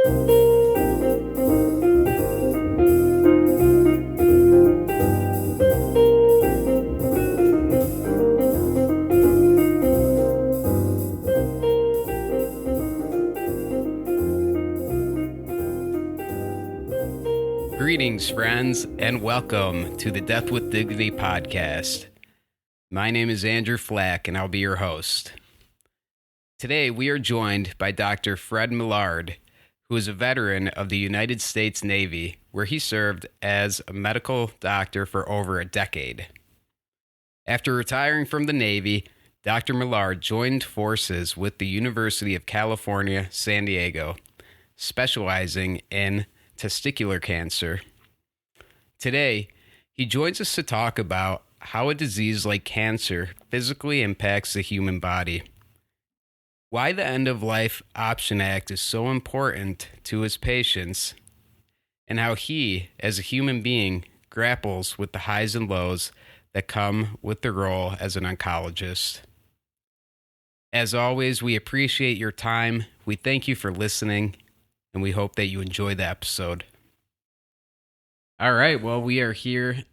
Greetings, friends, and welcome to the Death with Dignity podcast. My name is Andrew Flack, and I'll be your host. Today, we are joined by Dr. Fred Millard, who is a veteran of the United States Navy, where he served as a medical doctor for over a decade. After retiring from the Navy, Dr. Millard joined forces with the University of California, San Diego, specializing in testicular cancer. Today, he joins us to talk about how a disease like cancer physically impacts the human body, why the End of Life Option Act is so important to his patients, and how he, as a human being, grapples with the highs and lows that come with the role as an oncologist. As always, we appreciate your time. We thank you for listening, and we hope that you enjoy the episode. All right, well, we are here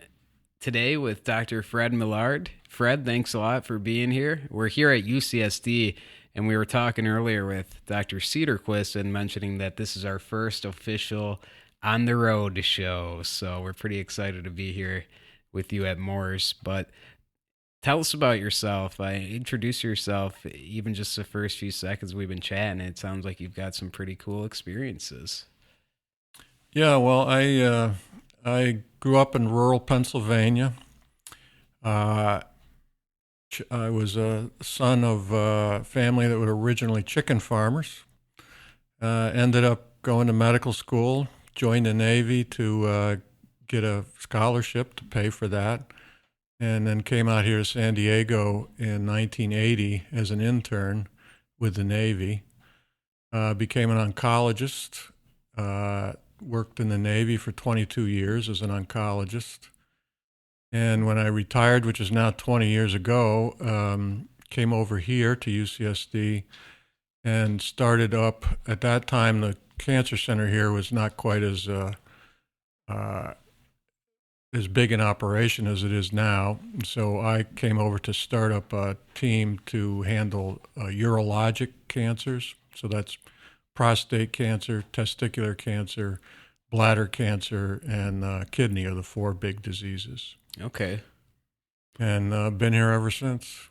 today with Dr. Fred Millard. Fred, thanks a lot for being here. We're here at UCSD, and we were talking earlier with Dr. Cedarquist and mentioning that this is our first official on the road show, so we're pretty excited to be here with you at Moore's. But tell us about yourself. Introduce yourself, even just the first few seconds we've been chatting. It sounds like you've got some pretty cool experiences. Yeah, well, I grew up in rural Pennsylvania. I was a son of a family that were originally chicken farmers. Ended up going to medical school, joined the Navy to get a scholarship to pay for that, and then came out here to San Diego in 1980 as an intern with the Navy. Became an oncologist, worked in the Navy for 22 years as an oncologist. And when I retired, which is now 20 years ago, came over here to UCSD and started up. At that time, the cancer center here was not quite as big an operation as it is now. So I came over to start up a team to handle urologic cancers. So that's prostate cancer, testicular cancer, bladder cancer, and kidney are the four big diseases. Okay. And been here ever since.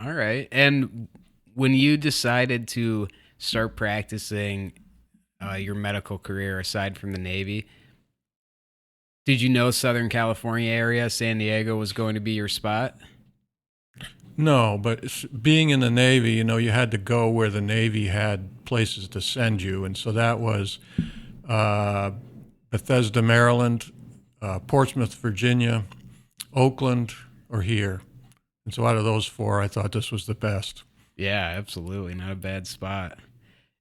All right. And when you decided to start practicing your medical career aside from the Navy, did you know Southern California area, San Diego, was going to be your spot? No, but being in the Navy, you had to go where the Navy had places to send you. And so that was Bethesda, Maryland, Portsmouth, Virginia, Oakland, or here. And so out of those four, I thought this was the best. Yeah, absolutely. Not a bad spot.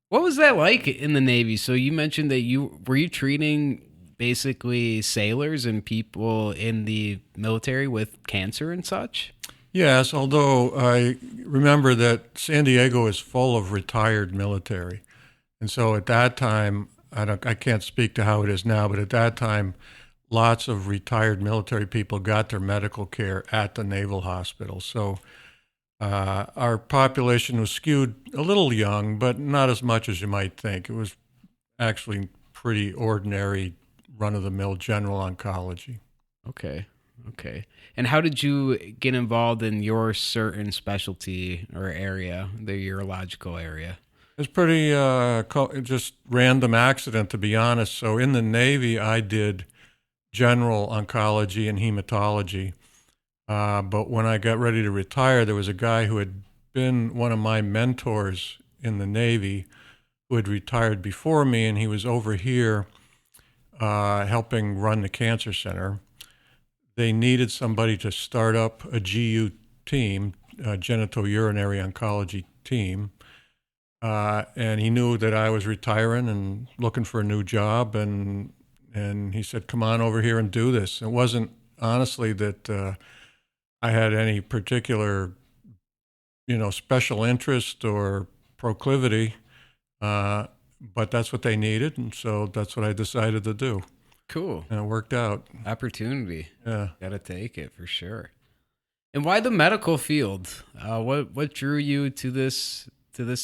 What was that like in the Navy? So you mentioned that you treating basically sailors and people in the military with cancer and such? Yes, although I remember that San Diego is full of retired military. And so at that time, I can't speak to how it is now, but at that time, lots of retired military people got their medical care at the Naval Hospital. So our population was skewed a little young, but not as much as you might think. It was actually pretty ordinary, run-of-the-mill general oncology. Okay. And how did you get involved in your certain specialty or area, the urological area? It's pretty just random accident, to be honest. So in the Navy, I did general oncology and hematology. But when I got ready to retire, there was a guy who had been one of my mentors in the Navy who had retired before me, and he was over here helping run the cancer center. They needed somebody to start up a GU team, a genitourinary oncology team. And he knew that I was retiring and looking for a new job, and he said, "Come on over here and do this." It wasn't honestly that I had any particular, special interest or proclivity, but that's what they needed, and so that's what I decided to do, Cool. and it worked out. Opportunity. Yeah. Gotta take it for sure. And why the medical field? What drew you to this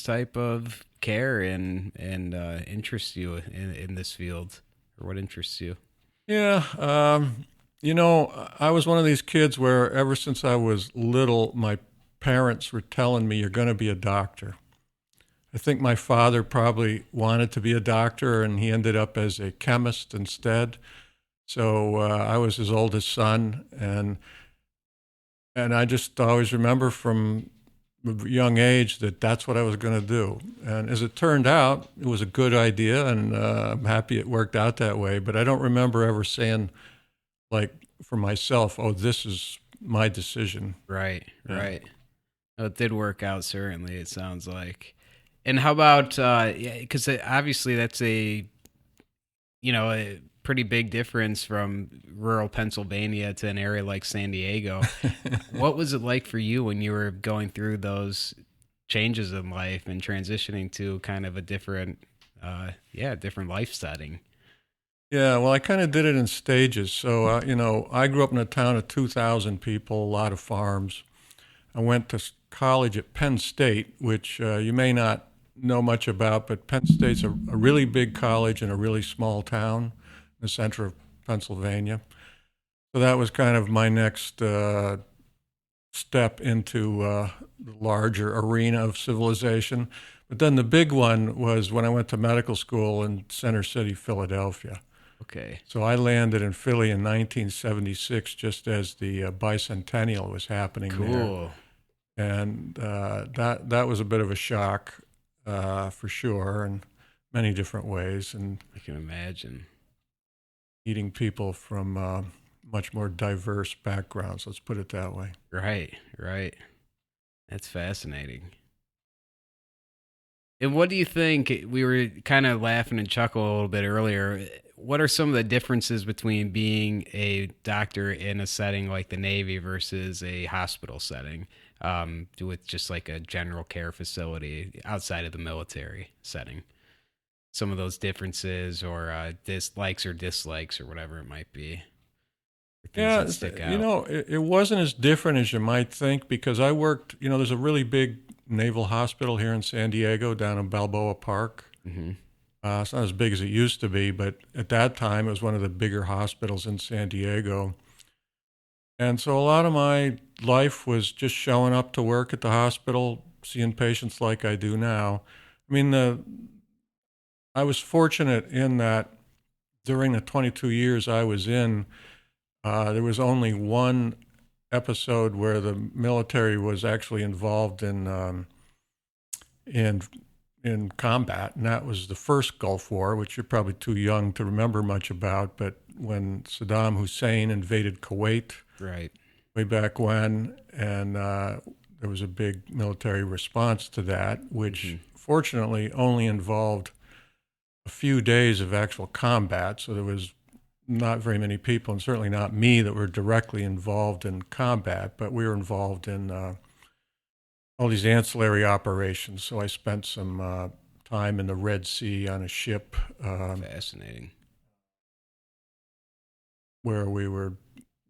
type of care and interests you in this field, or what interests you? Yeah, I was one of these kids where ever since I was little, my parents were telling me, you're going to be a doctor. I think my father probably wanted to be a doctor, and he ended up as a chemist instead. So I was his oldest son, and I just always remember from a young age that that's what I was going to do. And as it turned out, it was a good idea, and I'm happy it worked out that way. But I don't remember ever saying, like, for myself, oh, this is my decision. Right, Yeah. right. Oh, it did work out, certainly, it sounds like. And how about, because obviously that's a pretty big difference from rural Pennsylvania to an area like San Diego. What was it like for you when you were going through those changes in life and transitioning to kind of a different life setting? Yeah, well, I kind of did it in stages. So, I grew up in a town of 2,000 people, a lot of farms. I went to college at Penn State, which you may not know much about, but Penn State's a really big college in a really small town in the center of Pennsylvania. So that was kind of my next step into the larger arena of civilization. But then the big one was when I went to medical school in Center City, Philadelphia. Okay. So I landed in Philly in 1976, just as the bicentennial was happening there. Cool. And that was a bit of a shock for sure, in many different ways. And I can imagine. meeting people from much more diverse backgrounds, let's put it that way. Right, right. That's fascinating. And what do you think? We were kind of laughing and chuckling a little bit earlier. What are some of the differences between being a doctor in a setting like the Navy versus a hospital setting, with just like a general care facility outside of the military setting? Some of those differences or dislikes or whatever it might be. Yeah, That stick out. it wasn't as different as you might think, because I worked, there's a really big naval hospital here in San Diego down in Balboa Park. Mm-hmm. It's not as big as it used to be, but at that time it was one of the bigger hospitals in San Diego. And so a lot of my life was just showing up to work at the hospital, seeing patients like I do now. I mean, I was fortunate in that during the 22 years I was in, there was only one episode where the military was actually involved in combat, and that was the first Gulf War, which you're probably too young to remember much about. But when Saddam Hussein invaded Kuwait, Right. way back when, and there was a big military response to that, which fortunately only involved a few days of actual combat. So there was not very many people, and certainly not me, that were directly involved in combat, but we were involved in all these ancillary operations. So I spent some time in the Red Sea on a ship. Fascinating. Where we were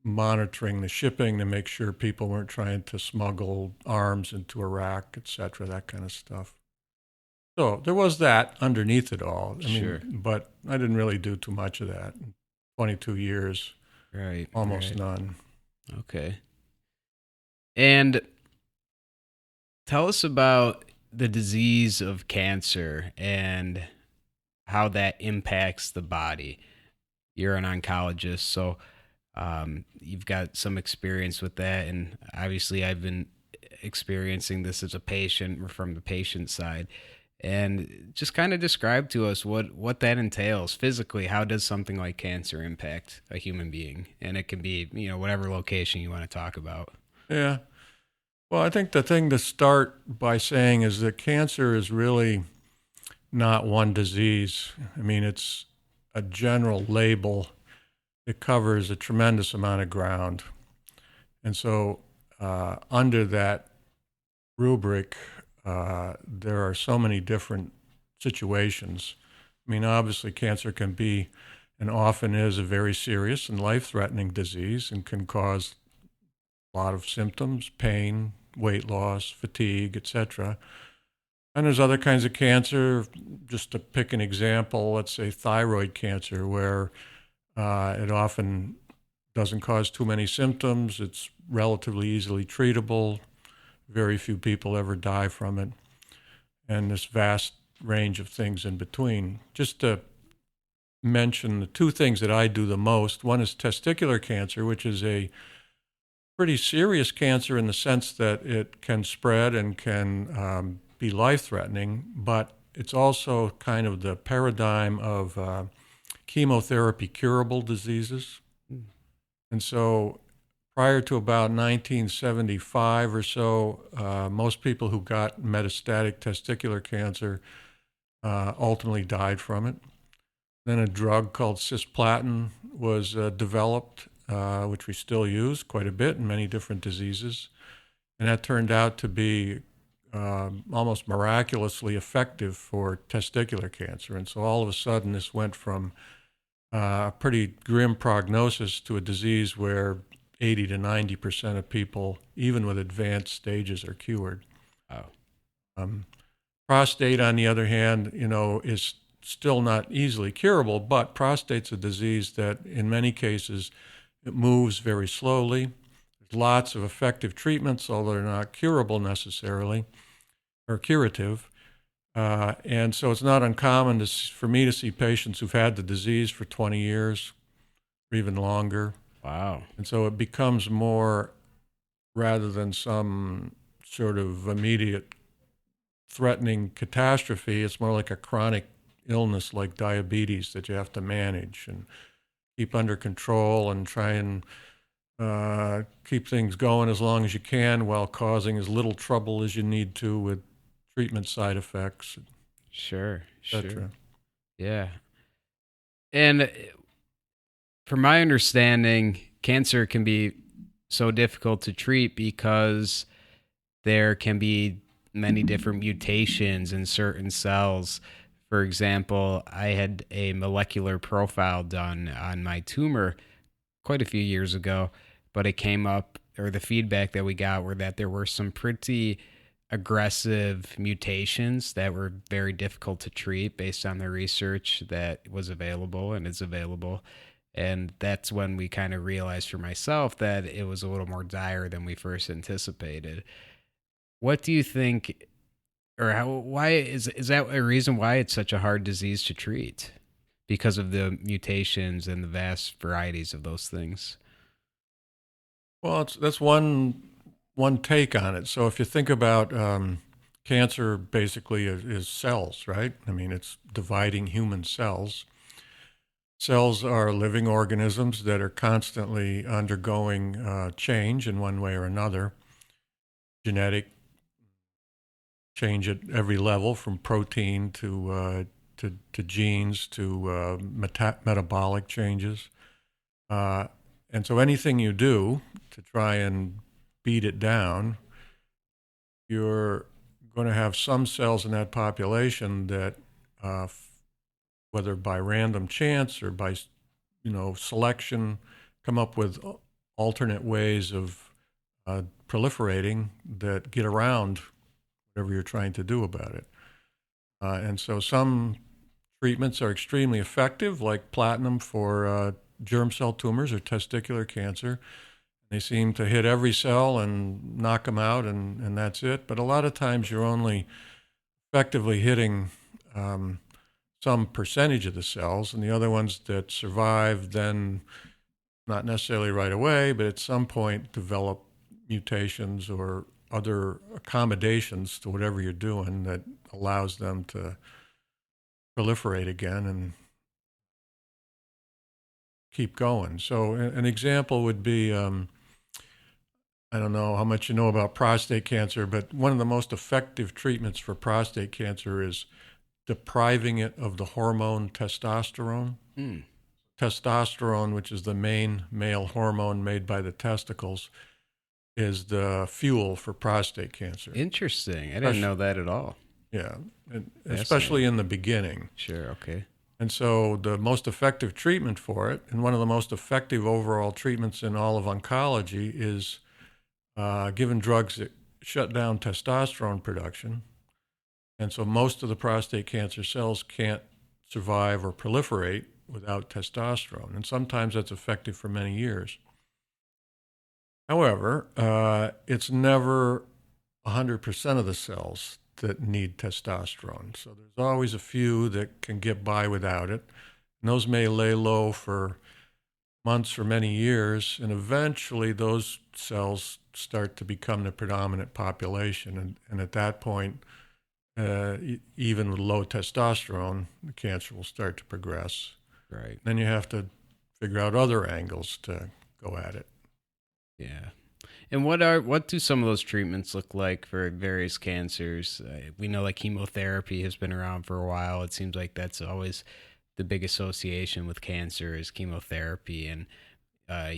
monitoring the shipping to make sure people weren't trying to smuggle arms into Iraq, et cetera, that kind of stuff. So there was that underneath it all. Sure. But I didn't really do too much of that. 22 years, Right. almost right. none. Okay. And tell us about the disease of cancer and how that impacts the body. You're an oncologist, so you've got some experience with that. And obviously I've been experiencing this as a patient or from the patient side. And just kind of describe to us what that entails physically. How does something like cancer impact a human being? And it can be, whatever location you want to talk about. Yeah. Well, I think the thing to start by saying is that cancer is really not one disease. I mean, it's a general label. It covers a tremendous amount of ground. And so under that rubric, there are so many different situations. I mean, obviously, cancer can be and often is a very serious and life-threatening disease and can cause a lot of symptoms, pain, weight loss, fatigue, etc. And there's other kinds of cancer, just to pick an example, let's say thyroid cancer, where it often doesn't cause too many symptoms. It's relatively easily treatable. Very few people ever die from it. And this vast range of things in between. Just to mention the two things that I do the most. One is testicular cancer, which is a pretty serious cancer in the sense that it can spread and can be life-threatening, but it's also kind of the paradigm of chemotherapy curable diseases. And so prior to about 1975 or so, most people who got metastatic testicular cancer ultimately died from it. Then a drug called cisplatin was developed, which we still use quite a bit in many different diseases. And that turned out to be almost miraculously effective for testicular cancer. And so all of a sudden, this went from a pretty grim prognosis to a disease where 80 to 90% of people, even with advanced stages, are cured. Wow. Prostate, on the other hand, is still not easily curable, but prostate's a disease that in many cases it moves very slowly. There's lots of effective treatments, although they're not curable necessarily or curative. And so it's not uncommon for me to see patients who've had the disease for 20 years or even longer. Wow. And so it becomes more, rather than some sort of immediate threatening catastrophe, it's more like a chronic illness like diabetes that you have to manage and keep under control and try and keep things going as long as you can while causing as little trouble as you need to with treatment side effects. Sure. Sure. Yeah. And from my understanding, cancer can be so difficult to treat because there can be many different mutations in certain cells. For example, I had a molecular profile done on my tumor quite a few years ago, but it came up, or the feedback that we got were that there were some pretty aggressive mutations that were very difficult to treat based on the research that was available and is available. And that's when we kind of realized for myself that it was a little more dire than we first anticipated. What do you think, or why is that a reason why it's such a hard disease to treat? Because of the mutations and the vast varieties of those things. Well, that's one take on it. So if you think about cancer, basically is cells, right? I mean, it's dividing human cells. Cells are living organisms that are constantly undergoing change in one way or another. Genetic change at every level, from protein to genes to metabolic changes. And so anything you do to try and beat it down, you're going to have some cells in that population that, whether by random chance or by selection, come up with alternate ways of proliferating that get around whatever you're trying to do about it. And so some treatments are extremely effective, like platinum for germ cell tumors or testicular cancer. They seem to hit every cell and knock them out, and that's it. But a lot of times you're only effectively hitting some percentage of the cells, and the other ones that survive then, not necessarily right away, but at some point develop mutations or other accommodations to whatever you're doing that allows them to proliferate again and keep going. So an example would be, I don't know how much you know about prostate cancer, but one of the most effective treatments for prostate cancer is depriving it of the hormone testosterone. Testosterone, which is the main male hormone made by the testicles, is the fuel for prostate cancer. Interesting. I didn't know that at all. Yeah, and especially in the beginning. Sure, okay. And so the most effective treatment for it, and one of the most effective overall treatments in all of oncology, is given drugs that shut down testosterone production. And so most of the prostate cancer cells can't survive or proliferate without testosterone. And sometimes that's effective for many years. However, it's never 100% of the cells that need testosterone. So there's always a few that can get by without it. And those may lay low for months or many years, and eventually those cells start to become the predominant population. And at that point, even with low testosterone, the cancer will start to progress. Right. Then you have to figure out other angles to go at it. Yeah. And what do some of those treatments look like for various cancers? We know like chemotherapy has been around for a while. It seems like that's always the big association with cancer is chemotherapy. And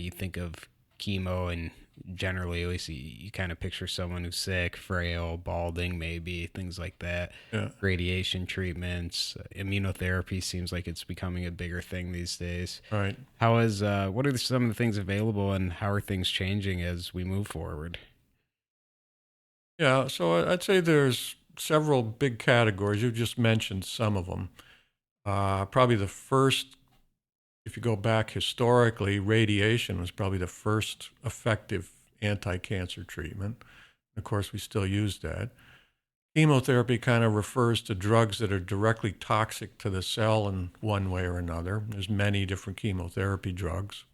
you think of chemo, and generally, at least you kind of picture someone who's sick, frail, balding, maybe things like that. Yeah. Radiation treatments, immunotherapy seems like it's becoming a bigger thing these days. Right. What are some of the things available, and how are things changing as we move forward? Yeah, so I'd say there's several big categories. You just mentioned some of them. Probably the first, if you go back historically, radiation was probably the first effective anti-cancer treatment. Of course, we still use that. Chemotherapy kind of refers to drugs that are directly toxic to the cell in one way or another. There's many different chemotherapy drugs.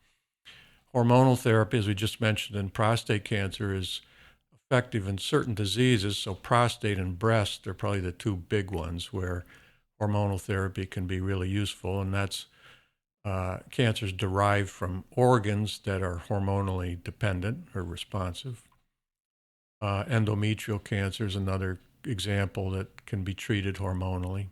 Hormonal therapy, as we just mentioned in prostate cancer, is effective in certain diseases. So prostate and breast are probably the two big ones where hormonal therapy can be really useful, and that's cancers derived from organs that are hormonally dependent or responsive. Endometrial cancer is another example that can be treated hormonally.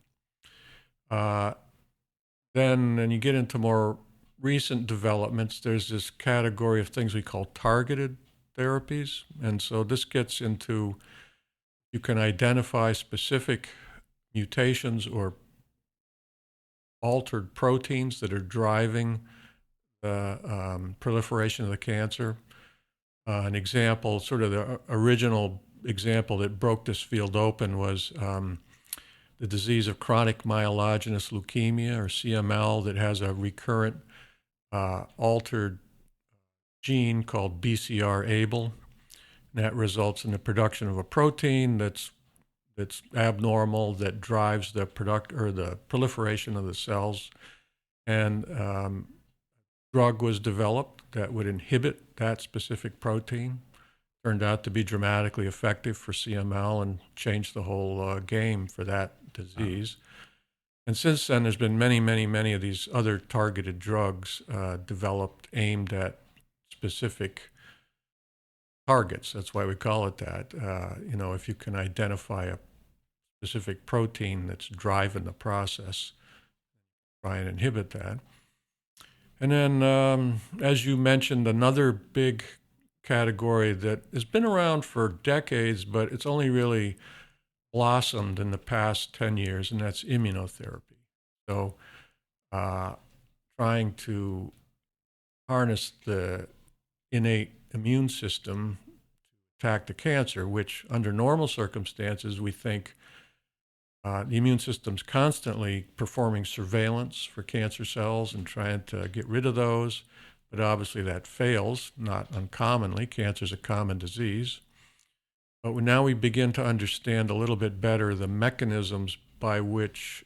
Then you get into more recent developments, there's this category of things we call targeted therapies. And so this gets into, you can identify specific mutations or altered proteins that are driving the proliferation of the cancer. An example, sort of the original example that broke this field open was the disease of chronic myelogenous leukemia, or CML, that has a recurrent altered gene called BCR-ABL. And that results in the production of a protein that's abnormal, that drives the the proliferation of the cells. And drug was developed that would inhibit that specific protein. Turned out to be dramatically effective for CML and changed the whole game for that disease. And since then, there's been many of these other targeted drugs developed aimed at specific targets. That's why we call it that. If you can identify a specific protein that's driving the process, try and inhibit that. And then, as you mentioned, another big category that has been around for decades, but it's only really blossomed in the past 10 years, and that's immunotherapy. So trying to harness the innate immune system to attack the cancer, which under normal circumstances we think the immune system's constantly performing surveillance for cancer cells and trying to get rid of those. But obviously that fails, not uncommonly. Cancer is a common disease. But now we begin to understand a little bit better the mechanisms by which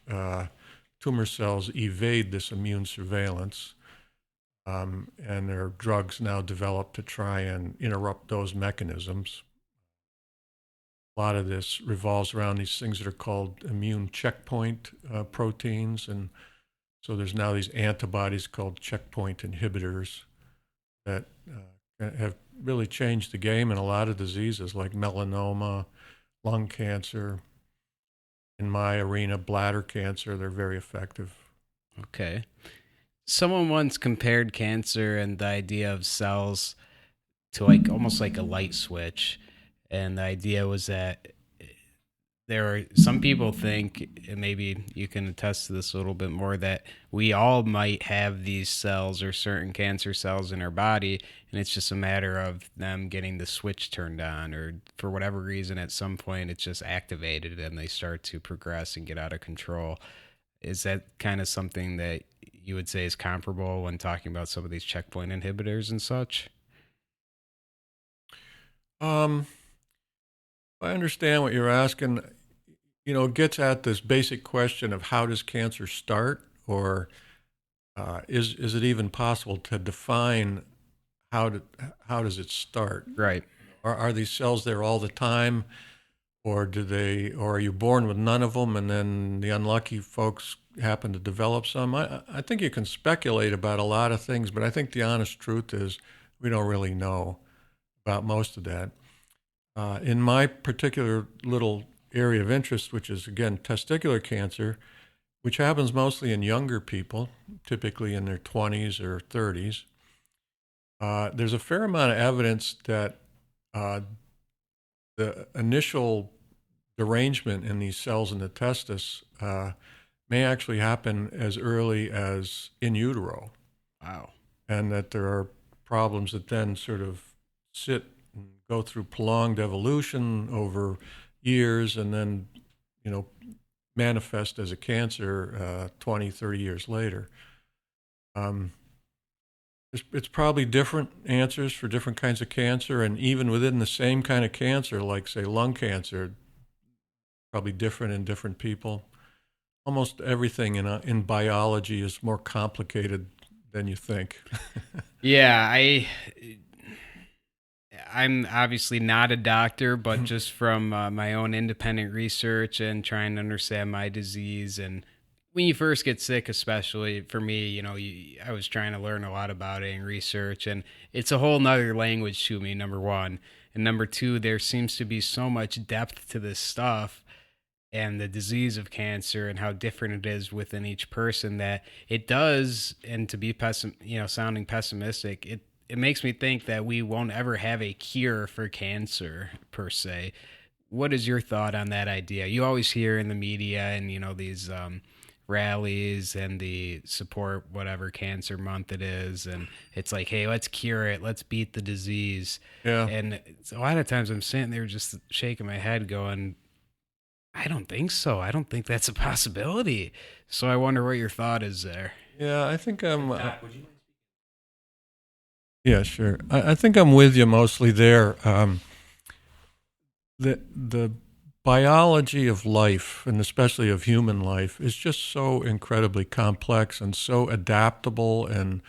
tumor cells evade this immune surveillance. And there are drugs now developed to try and interrupt those mechanisms. A lot of this revolves around these things that are called immune checkpoint proteins. And so there's now these antibodies called checkpoint inhibitors that have really changed the game in a lot of diseases like melanoma, lung cancer. In my arena, bladder cancer, they're very effective. Okay. Someone once compared cancer and the idea of cells to almost like a light switch. And the idea was that there are some people think, and maybe you can attest to this a little bit more, that we all might have these cells or certain cancer cells in our body, and it's just a matter of them getting the switch turned on, or for whatever reason, at some point, it's just activated and they start to progress and get out of control. Is that kind of something that you would say is comparable when talking about some of these checkpoint inhibitors and such? I understand what you're asking. It gets at this basic question of how does cancer start, or is it even possible to define how does it start? Right. Are these cells there all the time, or are you born with none of them, and then the unlucky folks happen to develop some? I think you can speculate about a lot of things, but I think the honest truth is we don't really know about most of that. In my particular little area of interest, which is, again, testicular cancer, which happens mostly in younger people, typically in their 20s or 30s, there's a fair amount of evidence that the initial derangement in these cells in the testis may actually happen as early as in utero. Wow. And that there are problems that then sort of sit and go through prolonged evolution over years and then, manifest as a cancer 20, 30 years later. It's probably different answers for different kinds of cancer, and even within the same kind of cancer, like, say, lung cancer, probably different in different people. Almost everything in biology is more complicated than you think. Yeah, I'm obviously not a doctor, but just from my own independent research and trying to understand my disease, and when you first get sick, especially for me, I was trying to learn a lot about it and research, and it's a whole nother language to me, number one. And number two, there seems to be so much depth to this stuff and the disease of cancer and how different it is within each person that it does, and to be sounding pessimistic, it makes me think that we won't ever have a cure for cancer per se. What is your thought on that idea? You always hear in the media and, these rallies and the support whatever cancer month it is. And it's like, hey, let's cure it. Let's beat the disease. Yeah. And a lot of times I'm sitting there just shaking my head going, I don't think so. I don't think that's a possibility. So I wonder what your thought is there. Yeah, I think yeah, sure. I think I'm with you mostly there. The biology of life, and especially of human life, is just so incredibly complex and so adaptable and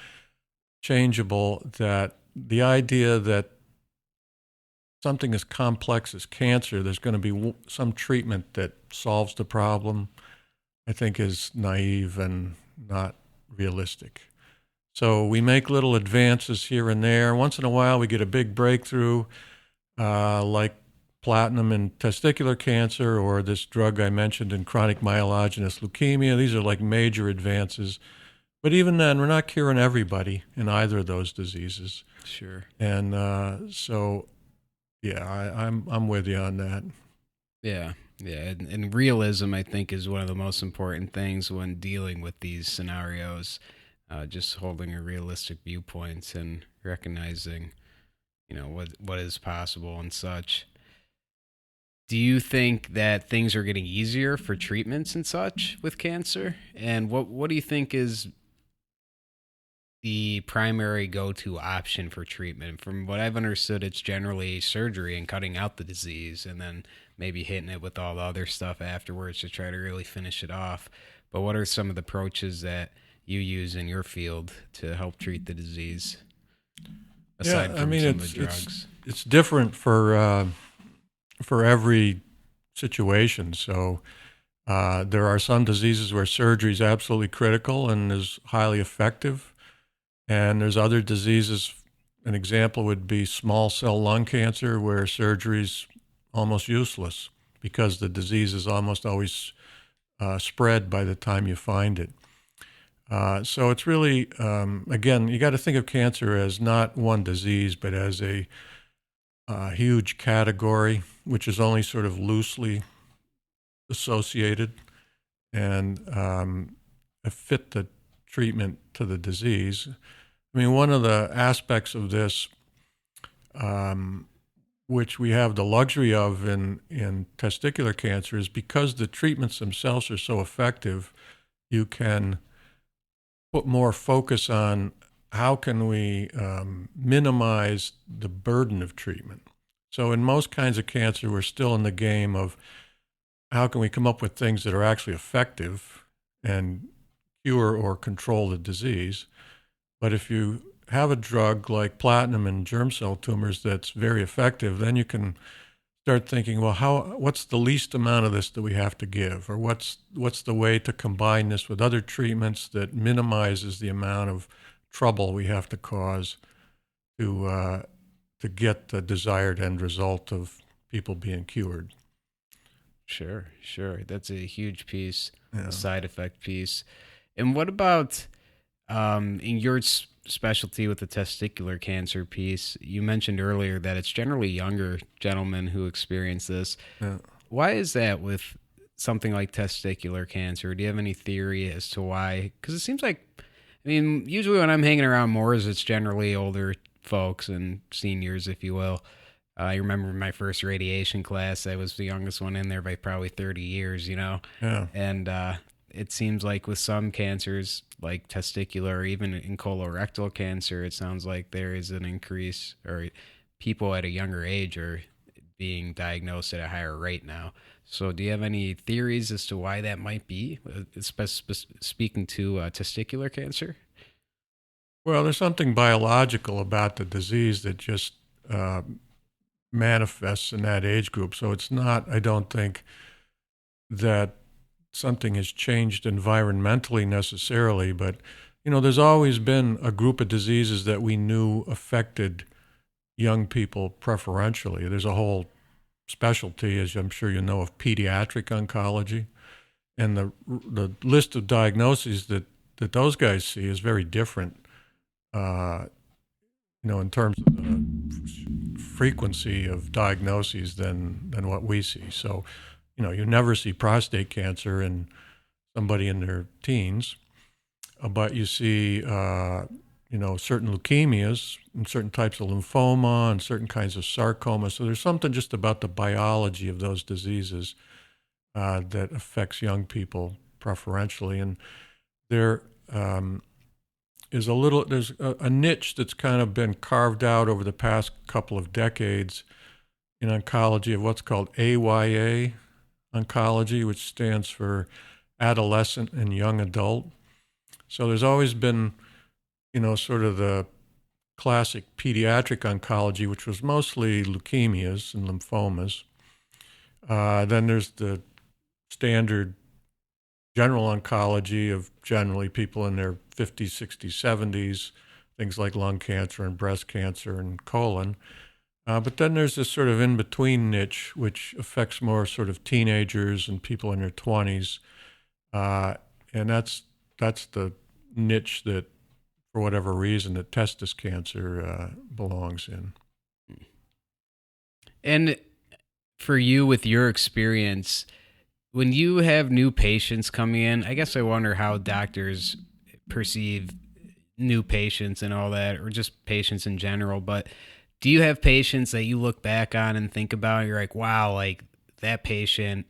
changeable that the idea that something as complex as cancer, there's going to be some treatment that solves the problem, I think is naive and not realistic. So we make little advances here and there. Once in a while, we get a big breakthrough, like platinum in testicular cancer, or this drug I mentioned in chronic myelogenous leukemia. These are like major advances. But even then, we're not curing everybody in either of those diseases. Sure. And so, yeah, I'm with you on that. Yeah. Yeah. And realism, I think, is one of the most important things when dealing with these scenarios. Just holding a realistic viewpoint and recognizing, what is possible and such. Do you think that things are getting easier for treatments and such with cancer? And what do you think is the primary go-to option for treatment? From what I've understood, it's generally surgery and cutting out the disease, and then maybe hitting it with all the other stuff afterwards to try to really finish it off. But what are some of the approaches that you use in your field to help treat the disease? Aside from some of the drugs, it's different for every situation. So there are some diseases where surgery is absolutely critical and is highly effective, and there's other diseases. An example would be small cell lung cancer, where surgery is almost useless because the disease is almost always spread by the time you find it. So it's really, again, you got to think of cancer as not one disease, but as a huge category, which is only sort of loosely associated and fit the treatment to the disease. I mean, one of the aspects of this, which we have the luxury of in testicular cancer, is because the treatments themselves are so effective, you can put more focus on how can we minimize the burden of treatment. So in most kinds of cancer, we're still in the game of how can we come up with things that are actually effective and cure or control the disease. But if you have a drug like platinum and germ cell tumors that's very effective, then you can start thinking, well, what's the least amount of this that we have to give? Or what's the way to combine this with other treatments that minimizes the amount of trouble we have to cause to get the desired end result of people being cured? Sure. That's a huge piece, Yeah. the side effect piece. And what about in your specialty with the testicular cancer piece? You mentioned earlier that it's generally younger gentlemen who experience this. Yeah. Why is that with something like testicular cancer? Do you have any theory as to why? Because it seems like, I mean, usually when I'm hanging around Moores, it's generally older folks and seniors, if you will. I remember my first radiation class, I was the youngest one in there by probably 30 years, Yeah. And it seems like with some cancers, like testicular, or even in colorectal cancer, it sounds like there is an increase, or people at a younger age are being diagnosed at a higher rate now. So do you have any theories as to why that might be, speaking to testicular cancer? Well, there's something biological about the disease that just manifests in that age group. So it's not, I don't think, that something has changed environmentally necessarily, but there's always been a group of diseases that we knew affected young people preferentially. There's a whole specialty, as I'm sure you know, of pediatric oncology, and the list of diagnoses that those guys see is very different, in terms of the frequency of diagnoses than what we see. So, you never see prostate cancer in somebody in their teens, but you see, certain leukemias and certain types of lymphoma and certain kinds of sarcoma. So there's something just about the biology of those diseases that affects young people preferentially. And there is there's a niche that's kind of been carved out over the past couple of decades in oncology of what's called AYA oncology, which stands for adolescent and young adult. So there's always been, sort of the classic pediatric oncology, which was mostly leukemias and lymphomas. Then there's the standard general oncology of generally people in their 50s, 60s, 70s, things like lung cancer and breast cancer and colon. But then there's this sort of in-between niche, which affects more sort of teenagers and people in their 20s. And that's the niche that, for whatever reason, that testis cancer belongs in. And for you, with your experience, when you have new patients coming in, I guess I wonder how doctors perceive new patients and all that, or just patients in general. But do you have patients that you look back on and think about, you're like, wow, like that patient,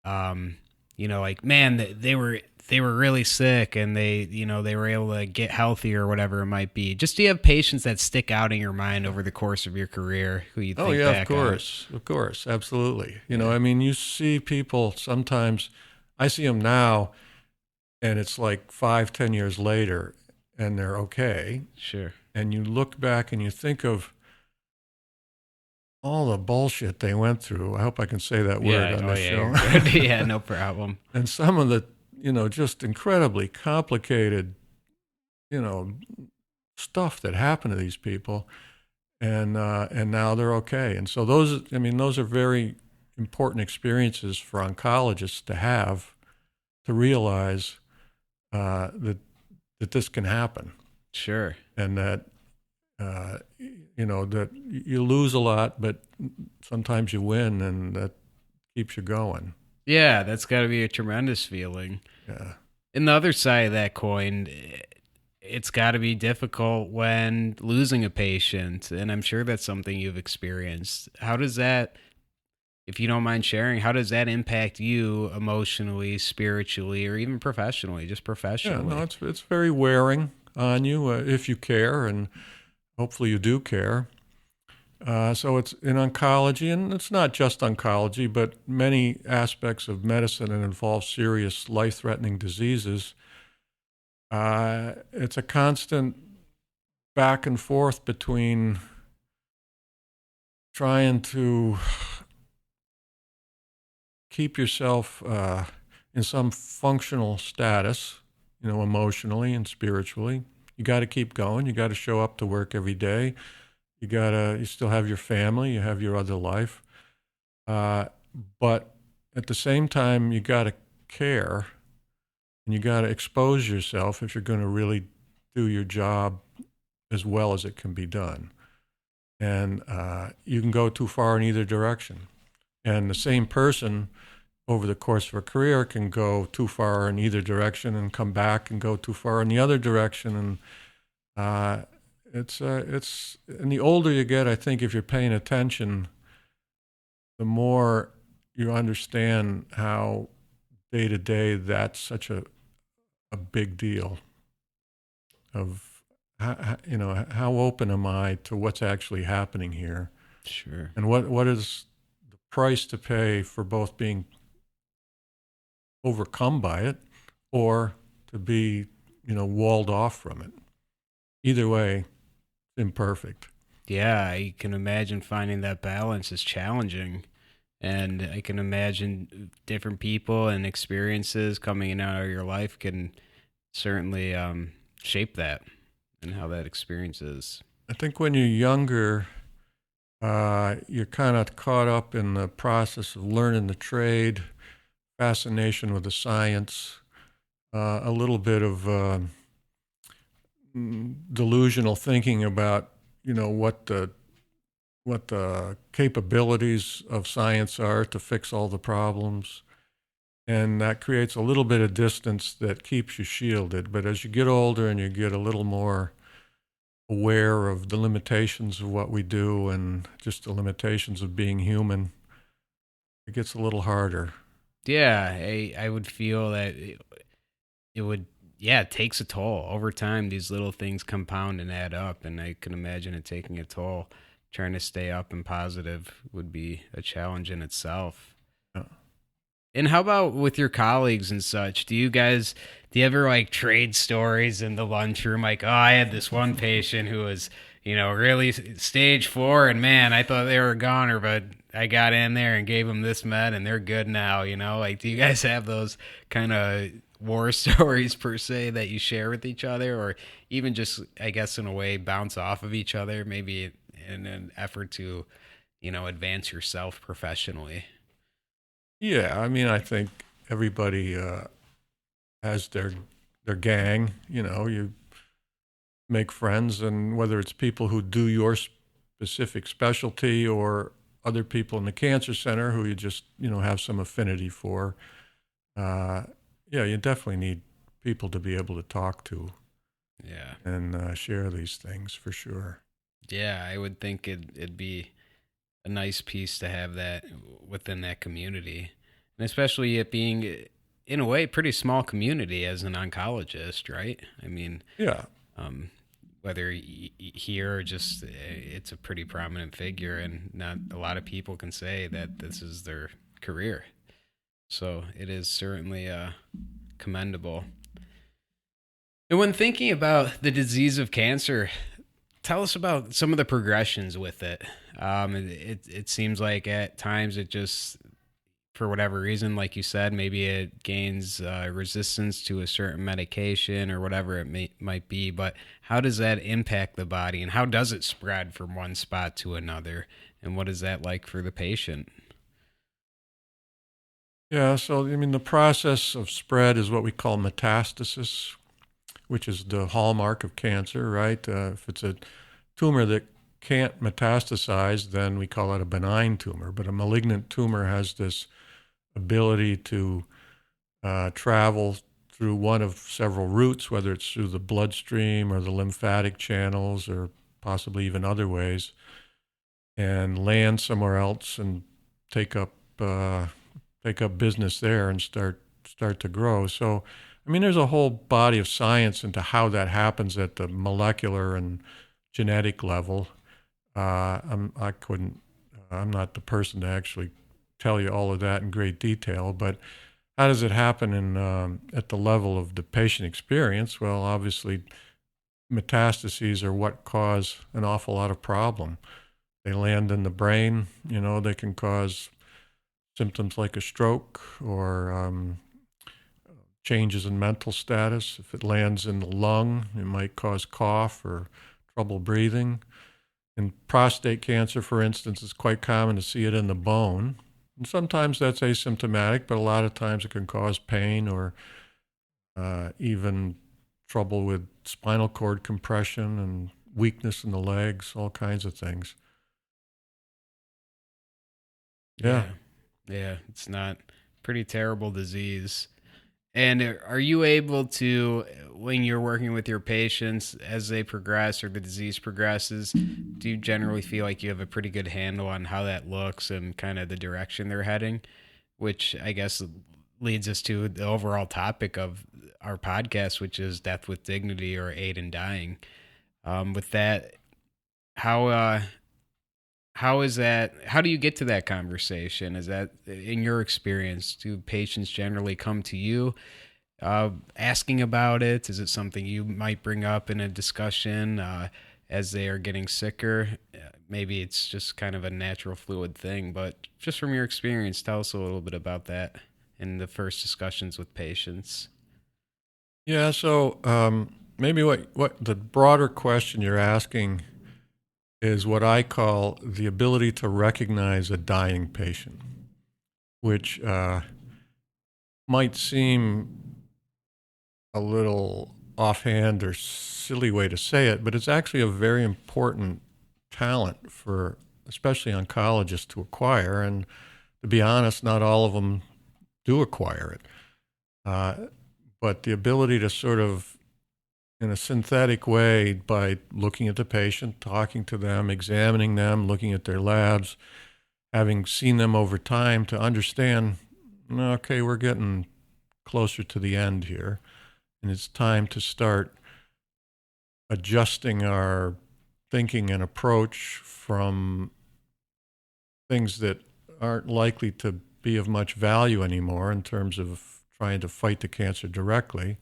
like, man, they were really sick and they were able to get healthy or whatever it might be. Just do you have patients that stick out in your mind over the course of your career who you think back on? Of course, absolutely. I mean, you see people sometimes, I see them now and it's like 5-10 years later and they're okay. Sure. And you look back and you think of all the bullshit they went through. I hope I can say that word on this show. Yeah, no problem. And some of the, just incredibly complicated, stuff that happened to these people. And now they're okay. And so those are very important experiences for oncologists to have, to realize that this can happen. Sure. And that, that you lose a lot, but sometimes you win, and that keeps you going. Yeah, that's got to be a tremendous feeling. Yeah. And the other side of that coin, it's got to be difficult when losing a patient. And I'm sure that's something you've experienced. How does that, if you don't mind sharing, how does that impact you emotionally, spiritually, or even professionally, just Yeah, no, professionally? it's very wearing on you if you care, and hopefully you do care. So it's in oncology, and it's not just oncology, but many aspects of medicine that involve serious life-threatening diseases. It's a constant back and forth between trying to keep yourself in some functional status, emotionally and spiritually. You got to keep going. You got to show up to work every day. You still have your family. You have your other life. But at the same time, you got to care and you got to expose yourself if you're going to really do your job as well as it can be done. And you can go too far in either direction. And the same person over the course of a career can go too far in either direction and come back and go too far in the other direction. And it's and the older you get, I think if you're paying attention, the more you understand how day to day that's such a big deal of how open am I to what's actually happening here, Sure. and what is the price to pay for both being overcome by it or to be walled off from it. Either way, imperfect. Yeah, I can imagine finding that balance is challenging. And I can imagine different people and experiences coming in and out of your life can certainly shape that and how that experience is. I think when you're younger, you're kind of caught up in the process of learning the trade, fascination with the science, a little bit of delusional thinking about what the capabilities of science are to fix all the problems. And that creates a little bit of distance that keeps you shielded. But as you get older and you get a little more aware of the limitations of what we do and just the limitations of being human, it gets a little harder. Yeah, I would feel that it would, yeah, it takes a toll. Over time, these little things compound and add up. And I can imagine it taking a toll. Trying to stay up and positive would be a challenge in itself. Yeah. And how about with your colleagues and such? Do you ever like trade stories in the lunchroom? Like, oh, I had this one patient who was, really stage 4, and man, I thought they were a goner, but I got in there and gave them this med, and they're good now. Like, do you guys have those kind of war stories per se that you share with each other, or even just, I guess, in a way, bounce off of each other, maybe in an effort to, advance yourself professionally? Yeah, I mean, I think everybody has their gang. You make friends, and whether it's people who do your specific specialty or other people in the cancer center who you just have some affinity for. Yeah, you definitely need people to be able to talk to. Yeah. And share these things for sure. Yeah, I would think it'd be a nice piece to have that within that community. And especially it being, in a way, pretty small community as an oncologist, right? I mean, Yeah. Whether here or just, it's a pretty prominent figure, and not a lot of people can say that this is their career. So it is certainly commendable. And when thinking about the disease of cancer, tell us about some of the progressions with it. It seems like at times it just, for whatever reason, like you said, maybe it gains resistance to a certain medication or whatever it might be. But how does that impact the body, and how does it spread from one spot to another? And what is that like for the patient? Yeah, so I mean, the process of spread is what we call metastasis, which is the hallmark of cancer, right? If it's a tumor that can't metastasize, then we call it a benign tumor. But a malignant tumor has this ability to travel through one of several routes, whether it's through the bloodstream or the lymphatic channels or possibly even other ways, and land somewhere else and take up business there and start to grow. So, I mean, there's a whole body of science into how that happens at the molecular and genetic level. I'm not the person to actually tell you all of that in great detail, but how does it happen at the level of the patient experience? Well, obviously, metastases are what cause an awful lot of problem. They land in the brain. They can cause symptoms like a stroke or changes in mental status. If it lands in the lung, it might cause cough or trouble breathing. In prostate cancer, for instance, it's quite common to see it in the bone. And sometimes that's asymptomatic, but a lot of times it can cause pain or even trouble with spinal cord compression and weakness in the legs, all kinds of things. Yeah. Yeah, it's not pretty terrible disease. And are you able to, when you're working with your patients as they progress or the disease progresses, do you generally feel like you have a pretty good handle on how that looks and kind of the direction they're heading? Which I guess leads us to the overall topic of our podcast, which is death with dignity or aid in dying. With that, how is that? How do you get to that conversation? Is that, in your experience, do patients generally come to you asking about it? Is it something you might bring up in a discussion as they are getting sicker? Maybe it's just kind of a natural fluid thing, but just from your experience, tell us a little bit about that in the first discussions with patients. Yeah, so maybe what the broader question you're asking is what I call the ability to recognize a dying patient, which might seem a little offhand or silly way to say it, but it's actually a very important talent for especially oncologists to acquire. And to be honest, not all of them do acquire it. But the ability to sort of, in a synthetic way, by looking at the patient, talking to them, examining them, looking at their labs, having seen them over time, to understand, okay, we're getting closer to the end here, and it's time to start adjusting our thinking and approach from things that aren't likely to be of much value anymore in terms of trying to fight the cancer directly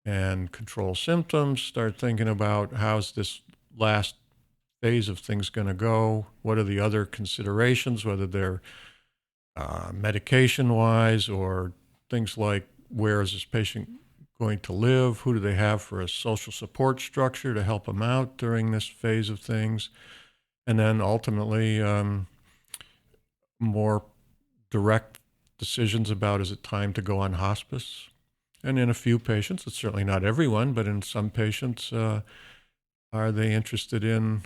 and control symptoms, start thinking about how's this last phase of things going to go, what are the other considerations, whether they're medication-wise or things like where is this patient going to live, who do they have for a social support structure to help them out during this phase of things, and then ultimately more direct decisions about is it time to go on hospice. And in a few patients, it's certainly not everyone, but in some patients, are they interested in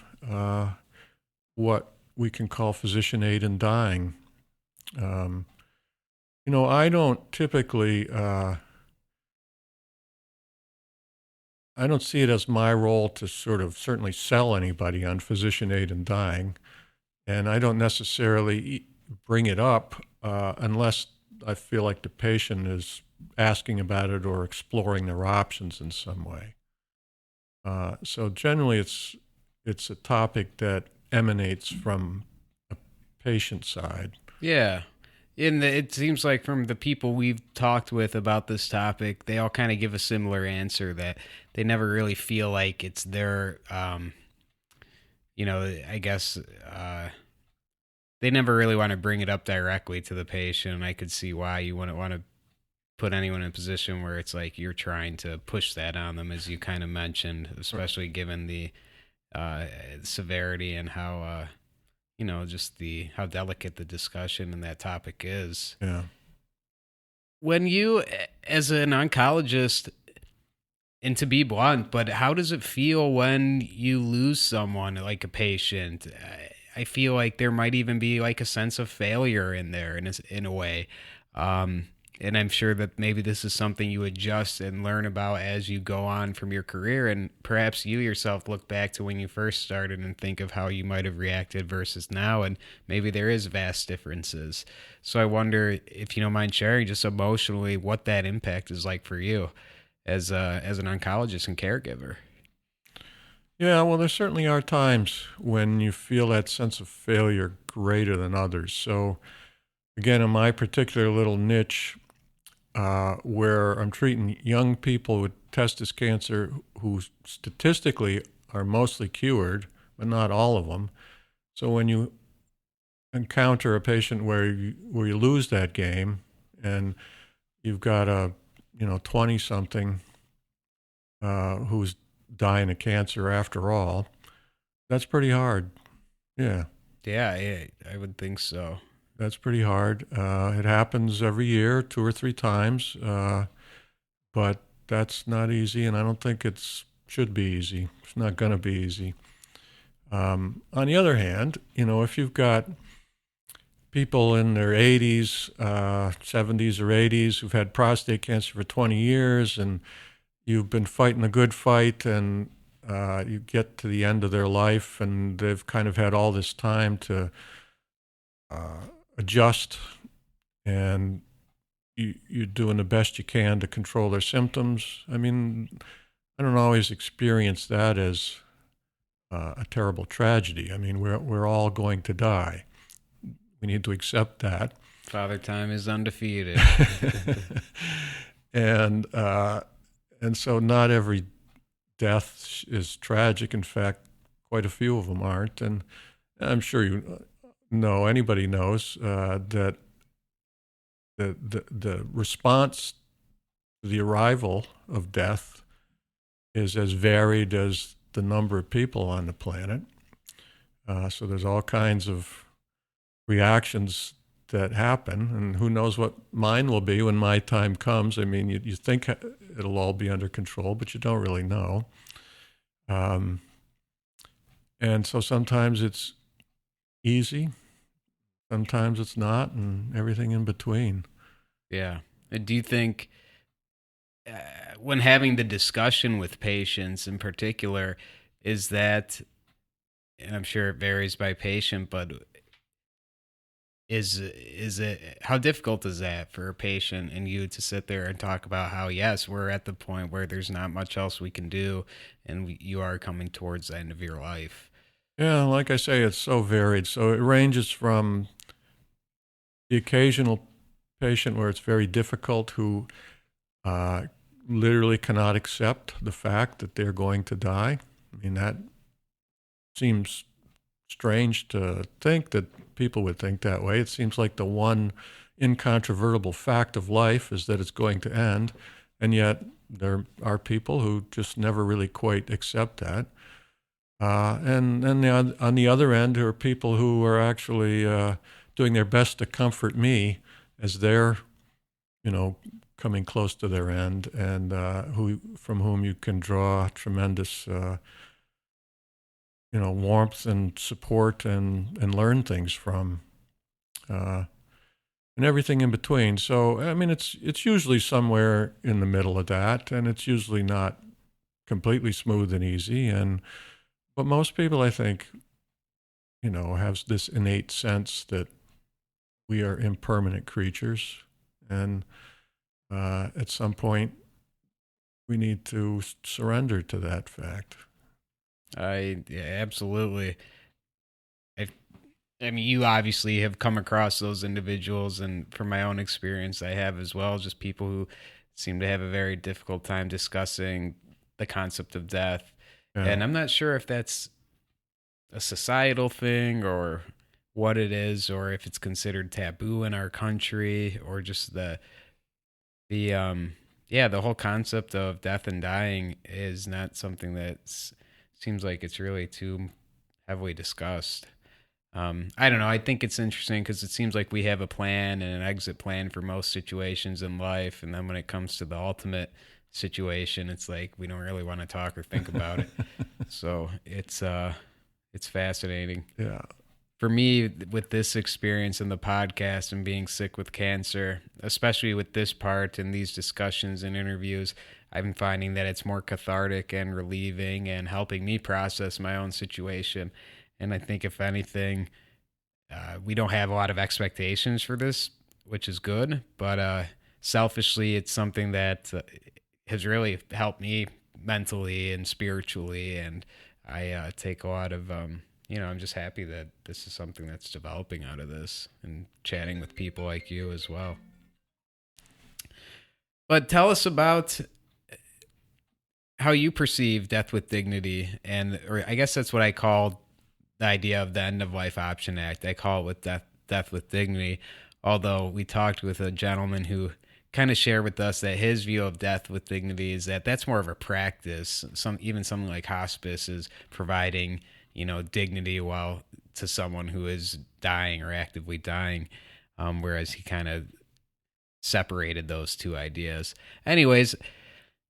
what we can call physician aid in dying? I don't typically, I don't see it as my role to sort of certainly sell anybody on physician aid in dying. And I don't necessarily bring it up unless I feel like the patient is asking about it or exploring their options in some way. So generally, it's a topic that emanates from a patient side. Yeah. It seems like from the people we've talked with about this topic, they all kind of give a similar answer, that they never really feel like it's their, I guess, they never really want to bring it up directly to the patient. I could see why you wouldn't want to put anyone in a position where it's like you're trying to push that on them, as you kind of mentioned, especially given the severity and how, how delicate the discussion and that topic is. Yeah. When you, as an oncologist, and to be blunt, but how does it feel when you lose someone, like a patient? I feel like there might even be like a sense of failure in there in a way. And I'm sure that maybe this is something you adjust and learn about as you go on from your career. And perhaps you yourself look back to when you first started and think of how you might have reacted versus now. And maybe there is vast differences. So I wonder if you don't mind sharing just emotionally what that impact is like for you as an oncologist and caregiver. Yeah, well, there certainly are times when you feel that sense of failure greater than others. So, again, in my particular little niche, where I'm treating young people with testis cancer who statistically are mostly cured, but not all of them. So when you encounter a patient where you lose that game, and you've got a 20-something who's dying of cancer after all, that's pretty hard. Yeah. Yeah, I would think so. That's pretty hard. It happens every year, 2 or 3 times, but that's not easy, and I don't think it should be easy. It's not going to be easy. On the other hand, if you've got people in their 80s, 70s or 80s who've had prostate cancer for 20 years, and you've been fighting a good fight, and you get to the end of their life, and they've kind of had all this time to adjust, and you're doing the best you can to control their symptoms. I mean, I don't always experience that as a terrible tragedy. I mean, we're all going to die. We need to accept that. Father Time is undefeated. And so not every death is tragic. In fact, quite a few of them aren't. And I'm sure anybody knows that the response to the arrival of death is as varied as the number of people on the planet. So there's all kinds of reactions that happen, and who knows what mine will be when my time comes. I mean, you think it'll all be under control, but you don't really know. And so sometimes it's easy, sometimes it's not, and everything in between. Yeah. Do you think when having the discussion with patients in particular, is that, and I'm sure it varies by patient, but is it, how difficult is that for a patient and you to sit there and talk about how, yes, we're at the point where there's not much else we can do, and you are coming towards the end of your life? Yeah, like I say, it's so varied. So it ranges from the occasional patient where it's very difficult, who literally cannot accept the fact that they're going to die. I mean, that seems strange to think that people would think that way. It seems like the one incontrovertible fact of life is that it's going to end, and yet there are people who just never really quite accept that. And on the other end, there are people who are actually doing their best to comfort me as they're, coming close to their end, and from whom you can draw tremendous warmth and support and learn things from, and everything in between. So, I mean, it's usually somewhere in the middle of that, and it's usually not completely smooth and easy. But most people, I think, have this innate sense that we are impermanent creatures, and at some point we need to surrender to that fact. Yeah, absolutely. I mean, you obviously have come across those individuals, and from my own experience, I have as well, just people who seem to have a very difficult time discussing the concept of death. Yeah. And I'm not sure if that's a societal thing or what it is, or if it's considered taboo in our country, or just the whole concept of death and dying is not something that seems like it's really too heavily discussed. I don't know. I think it's interesting because it seems like we have a plan and an exit plan for most situations in life, and then when it comes to the ultimate situation, it's like we don't really want to talk or think about it. So it's fascinating. Yeah. for me, with this experience in the podcast and being sick with cancer, especially with this part and these discussions and interviews, I've been finding that it's more cathartic and relieving and helping me process my own situation. And I think if anything, we don't have a lot of expectations for this, which is good. But selfishly, it's something that has really helped me mentally and spiritually. And I take a lot of, I'm just happy that this is something that's developing out of this and chatting with people like you as well. But tell us about how you perceive death with dignity, or I guess that's what I call the idea of the End of Life Option Act. I call it with death with dignity, although we talked with a gentleman who kind of shared with us that his view of death with dignity is that that's more of a practice. Even something like hospice is providing, dignity to someone who is dying or actively dying, whereas he kind of separated those two ideas. Anyways,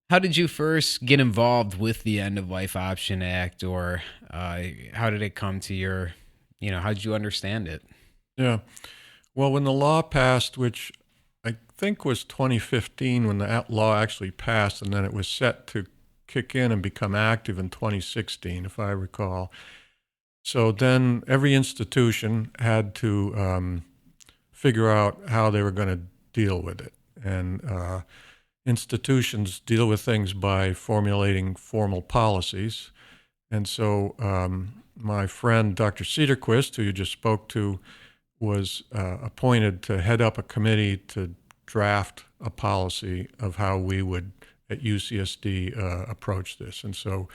how did you first get involved with the End of Life Option Act, or how did it come to your, how did you understand it? Yeah. Well, when the law passed, which I think was 2015 when the law actually passed, and then it was set to kick in and become active in 2016, if I recall. So then every institution had to figure out how they were going to deal with it. And institutions deal with things by formulating formal policies. And so my friend, Dr. Cedarquist, who you just spoke to, was appointed to head up a committee to draft a policy of how we would, at UCSD, approach this. And so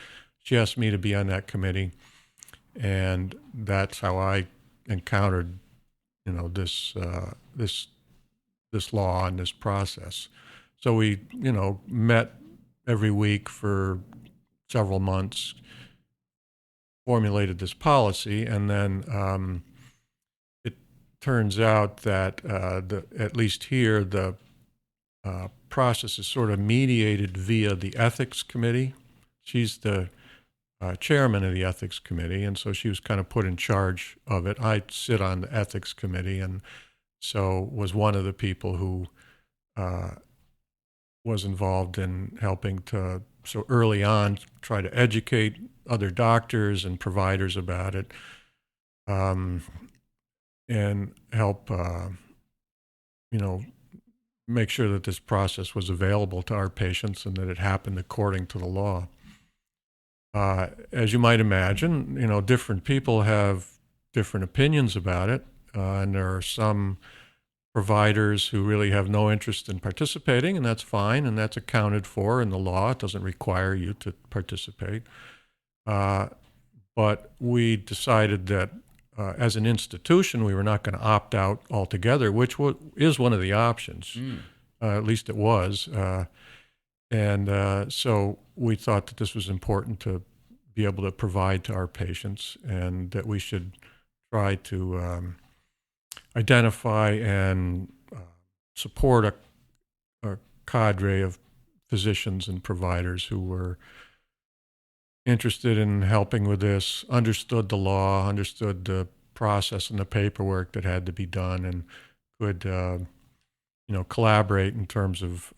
she asked me to be on that committee, and that's how I encountered, this law and this process. So we, met every week for several months, formulated this policy, and then it turns out that at least here, the process is sort of mediated via the ethics committee. She's the chairman of the ethics committee, and so she was kind of put in charge of it. I sit on the ethics committee, and so was one of the people who was involved in helping to, so early on, try to educate other doctors and providers about it, and help, make sure that this process was available to our patients and that it happened according to the law. As you might imagine, different people have different opinions about it, and there are some providers who really have no interest in participating, and that's fine, and that's accounted for in the law. It doesn't require you to participate. But we decided that as an institution, we were not going to opt out altogether, which is one of the options. At least it was. And so we thought that this was important to be able to provide to our patients, and that we should try to identify and support a cadre of physicians and providers who were interested in helping with this, understood the law, understood the process and the paperwork that had to be done, and could collaborate in terms of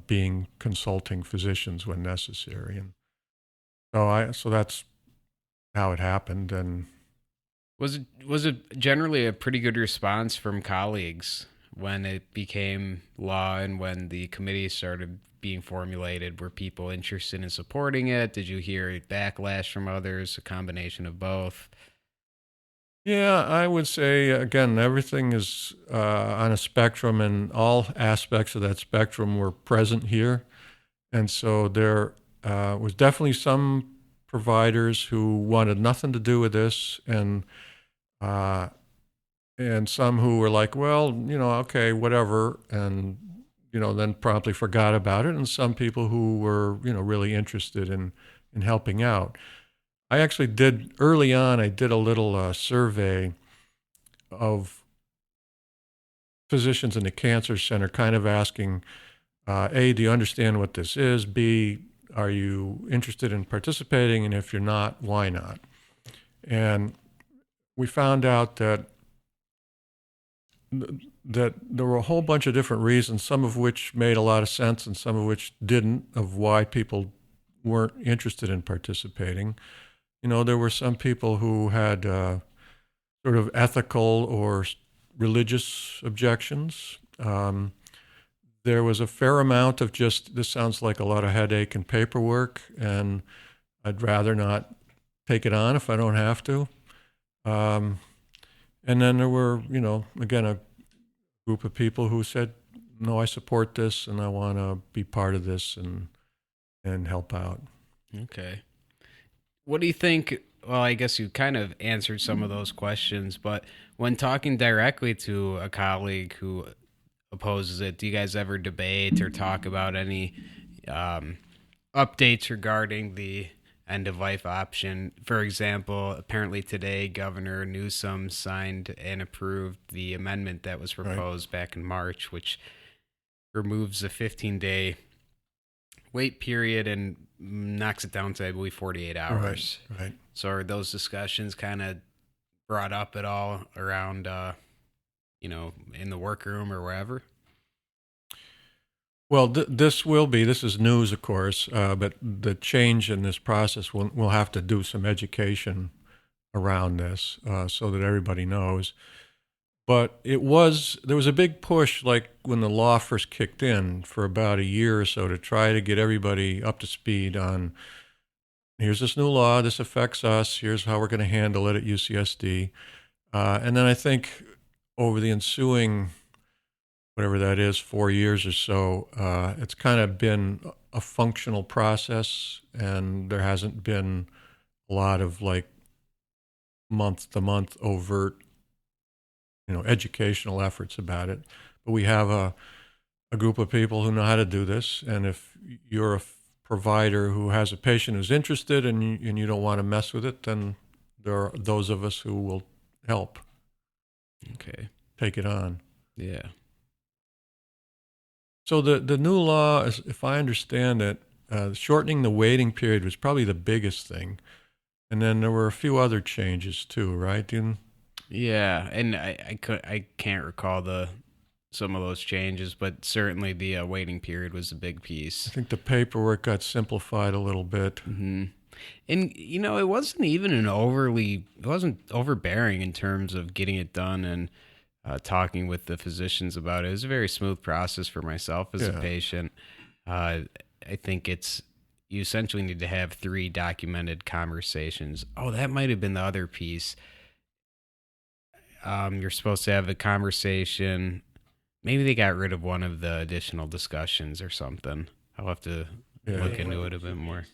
being consulting physicians when necessary. And so that's how it happened. And was it generally a pretty good response from colleagues when it became law and when the committee started being formulated? Were people interested in supporting it? Did you hear backlash from others? A combination of both? Yeah, I would say, again, everything is on a spectrum, and all aspects of that spectrum were present here. And so there was definitely some providers who wanted nothing to do with this, and some who were like, well, okay, whatever, and then promptly forgot about it, and some people who were, really interested in helping out. I actually did, early on, I did a little survey of physicians in the cancer center, kind of asking, A, do you understand what this is? B, are you interested in participating? And if you're not, why not? And we found out that there were a whole bunch of different reasons, some of which made a lot of sense and some of which didn't, of why people weren't interested in participating. There were some people who had sort of ethical or religious objections. There was a fair amount of just, this sounds like a lot of headache and paperwork, and I'd rather not take it on if I don't have to. And then there were, again, a group of people who said, no, I support this and I want to be part of this and help out. Okay. What do you think? Well, I guess you kind of answered some of those questions, but when talking directly to a colleague who opposes it, do you guys ever debate or talk about any updates regarding the end-of-life option? For example, apparently today, Governor Newsom signed and approved the amendment that was proposed back in March, which removes a 15-day wait period and knocks it down to, I believe, 48 hours. Right. So are those discussions kind of brought up at all around, in the workroom or wherever? Well, this is news, of course, but the change in this process, we'll have to do some education around this so that everybody knows. But there was a big push, like when the law first kicked in, for about a year or so to try to get everybody up to speed on, here's this new law, this affects us, here's how we're going to handle it at UCSD. And then I think over the ensuing, whatever that is, 4 years or so, it's kind of been a functional process, and there hasn't been a lot of like month-to-month overt educational efforts about it. But we have a group of people who know how to do this, and if you're a provider who has a patient who's interested and you don't want to mess with it, then there are those of us who will help. Okay. Take it on. Yeah. So the new law, if I understand it, shortening the waiting period was probably the biggest thing. And then there were a few other changes too, right? Yeah, and I can't recall some of those changes, but certainly the waiting period was a big piece. I think the paperwork got simplified a little bit. Mm-hmm. And it wasn't even it wasn't overbearing in terms of getting it done and talking with the physicians about it. It was a very smooth process for myself as a patient. I think you essentially need to have 3 documented conversations. Oh, that might have been the other piece. You're supposed to have a conversation. Maybe they got rid of one of the additional discussions or something. I'll have to look into it a bit more.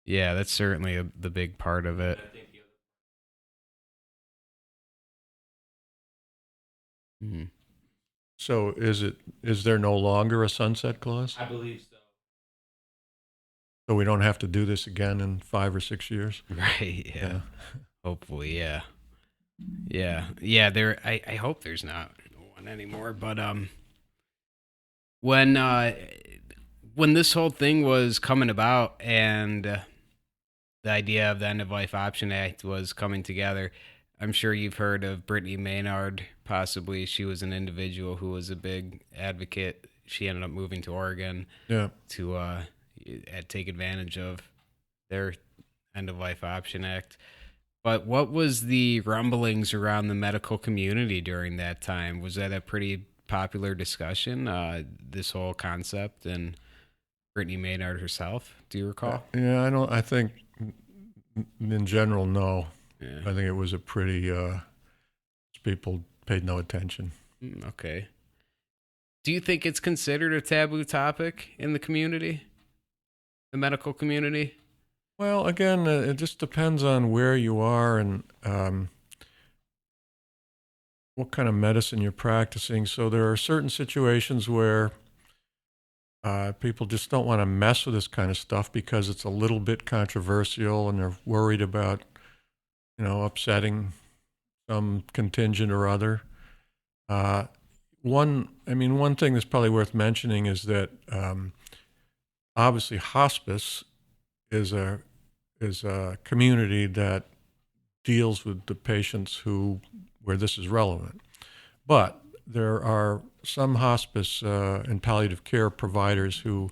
Yeah, that's certainly the big part of it. Mm-hmm. So is there no longer a sunset clause? I believe so. So we don't have to do this again in 5 or 6 years? Right, yeah. Hopefully, yeah. Yeah, I hope there's not one anymore, but when this whole thing was coming about and the idea of the End of Life Option Act was coming together, I'm sure you've heard of Brittany Maynard, possibly. She was an individual who was a big advocate. She ended up moving to Oregon to take advantage of their End of Life Option Act. But what was the rumblings around the medical community during that time? Was that a pretty popular discussion, this whole concept, and Brittany Maynard herself? Do you recall? Yeah, I think in general, no. Yeah. I think it was a pretty, people paid no attention. Okay. Do you think it's considered a taboo topic in the community, the medical community? Well, again, it just depends on where you are and what kind of medicine you're practicing. So there are certain situations where people just don't want to mess with this kind of stuff because it's a little bit controversial and they're worried about, upsetting some contingent or other. One thing that's probably worth mentioning is that obviously hospice is a community that deals with the patients where this is relevant. But there are some hospice and palliative care providers who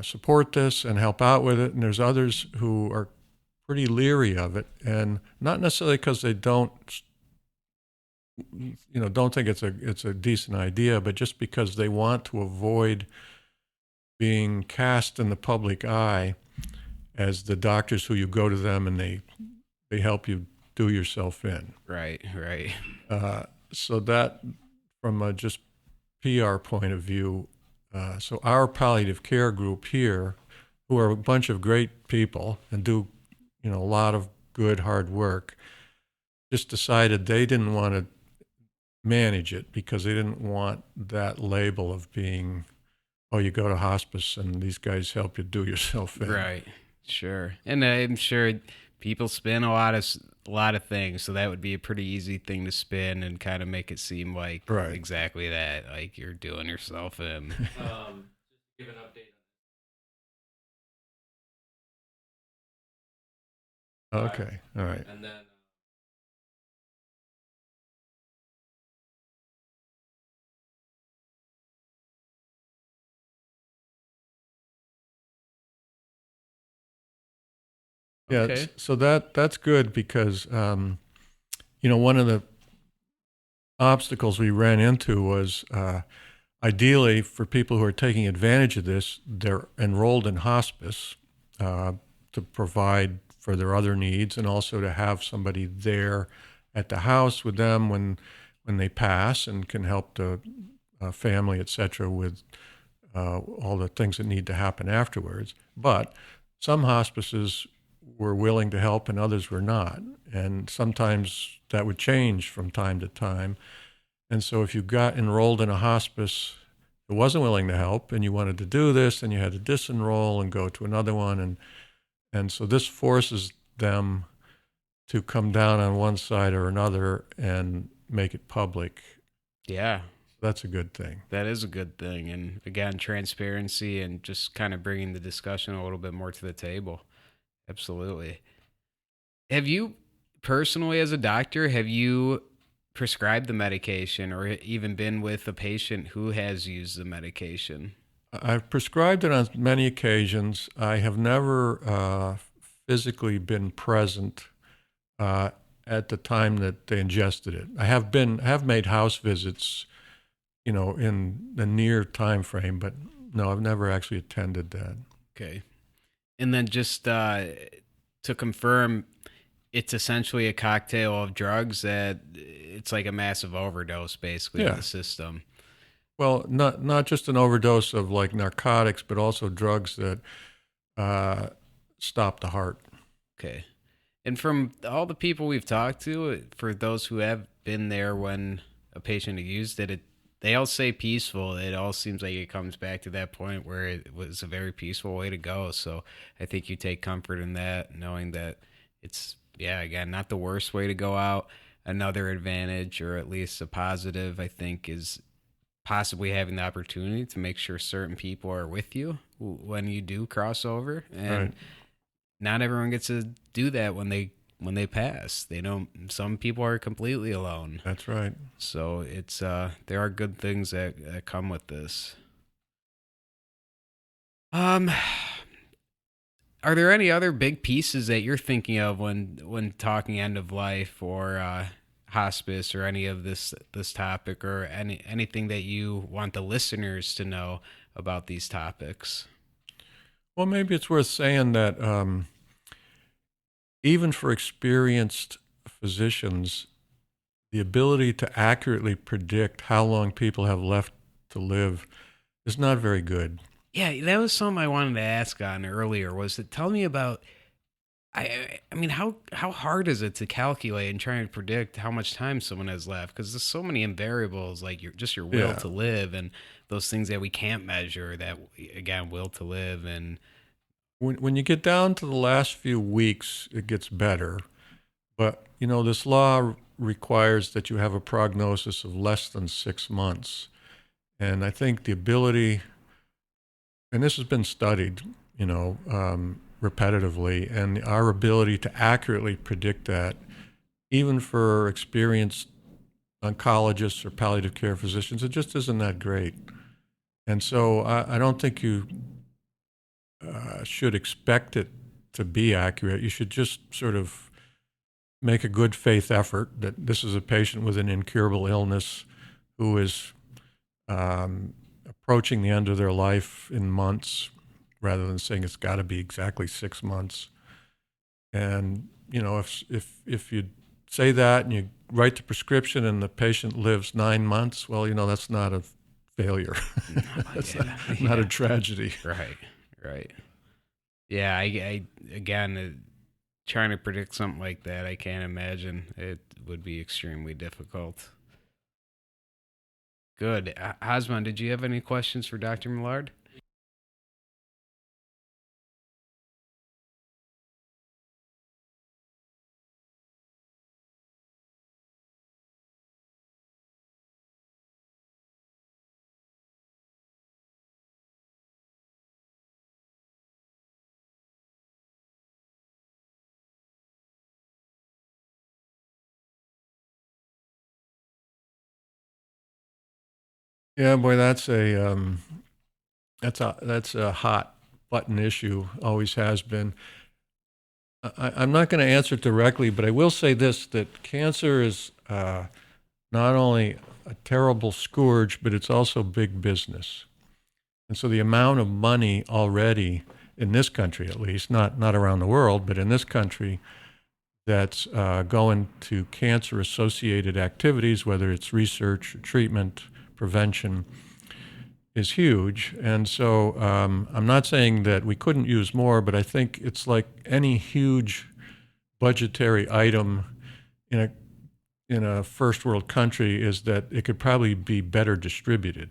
support this and help out with it, and there's others who are pretty leery of it, and not necessarily because they don't think it's a decent idea, but just because they want to avoid being cast in the public eye as the doctors who you go to them and they help you do yourself in. Right. So that, from a just PR point of view, so our palliative care group here, who are a bunch of great people and do, a lot of good, hard work, just decided they didn't want to manage it because they didn't want that label of being, oh, you go to hospice and these guys help you do yourself in. Right. Sure. And I'm sure people spin a lot of things, so that would be a pretty easy thing to spin and kind of make it seem like exactly that, like you're doing yourself in. Just give an update. Okay. All right. And then Yeah, Okay. so that's good because one of the obstacles we ran into was ideally for people who are taking advantage of this, they're enrolled in hospice to provide for their other needs, and also to have somebody there at the house with them when they pass and can help the family, et cetera, with all the things that need to happen afterwards. But some hospices were willing to help and others were not. And sometimes that would change from time to time. And so if you got enrolled in a hospice that wasn't willing to help and you wanted to do this, then you had to disenroll and go to another one. And so this forces them to come down on one side or another and make it public. Yeah. That's a good thing. That is a good thing. And again, transparency and just kind of bringing the discussion a little bit more to the table. Absolutely. Have you personally, as a doctor, have you prescribed the medication or even been with a patient who has used the medication? I've prescribed it on many occasions. I have never physically been present at the time that they ingested it. I have made house visits, in the near time frame, but no, I've never actually attended that. Okay. And then just to confirm, it's essentially a cocktail of drugs that it's like a massive overdose, basically, in the system. Well, not just an overdose of like narcotics, but also drugs that stop the heart. Okay. And from all the people we've talked to, for those who have been there when a patient used it, they all say peaceful. It all seems like it comes back to that point where it was a very peaceful way to go. So I think you take comfort in that, knowing that it's, again, not the worst way to go out. Another advantage, or at least a positive, I think, is possibly having the opportunity to make sure certain people are with you when you do cross over. And not everyone gets to do that when they pass. They don't. Some people are completely alone. That's right. So it's there are good things that come with this. Are there any other big pieces that you're thinking of when talking end of life or hospice or any of this topic, or anything that you want the listeners to know about these topics? Well, maybe it's worth saying that even for experienced physicians, the ability to accurately predict how long people have left to live is not very good. Yeah, that was something I wanted to ask on earlier. Was to tell me about. I mean, how hard is it to calculate and try and predict how much time someone has left? Because there's so many variables, like your will to live, and those things that we can't measure. That, again, will to live. And when you get down to the last few weeks, it gets better. But this law requires that you have a prognosis of less than 6 months, and I think the ability, and this has been studied, repetitively, and our ability to accurately predict that, even for experienced oncologists or palliative care physicians, it just isn't that great. And so I don't think you should expect it to be accurate. You should just sort of make a good faith effort that this is a patient with an incurable illness who is approaching the end of their life in months, rather than saying it's got to be exactly 6 months. And if you say that and you write the prescription and the patient lives 9 months, well, that's not a failure. That's not a tragedy. Right. Yeah, I again, trying to predict something like that, I can't imagine. It would be extremely difficult. Good. Osman, did you have any questions for Dr. Millard? Yeah, boy, that's a hot button issue. Always has been. I'm not going to answer it directly, but I will say this: that cancer is not only a terrible scourge, but it's also big business. And so the amount of money already in this country, at least, not around the world, but in this country, that's going to cancer-associated activities, whether it's research, or treatment, prevention, is huge. And so I'm not saying that we couldn't use more, but I think it's like any huge budgetary item in a first world country, is that it could probably be better distributed.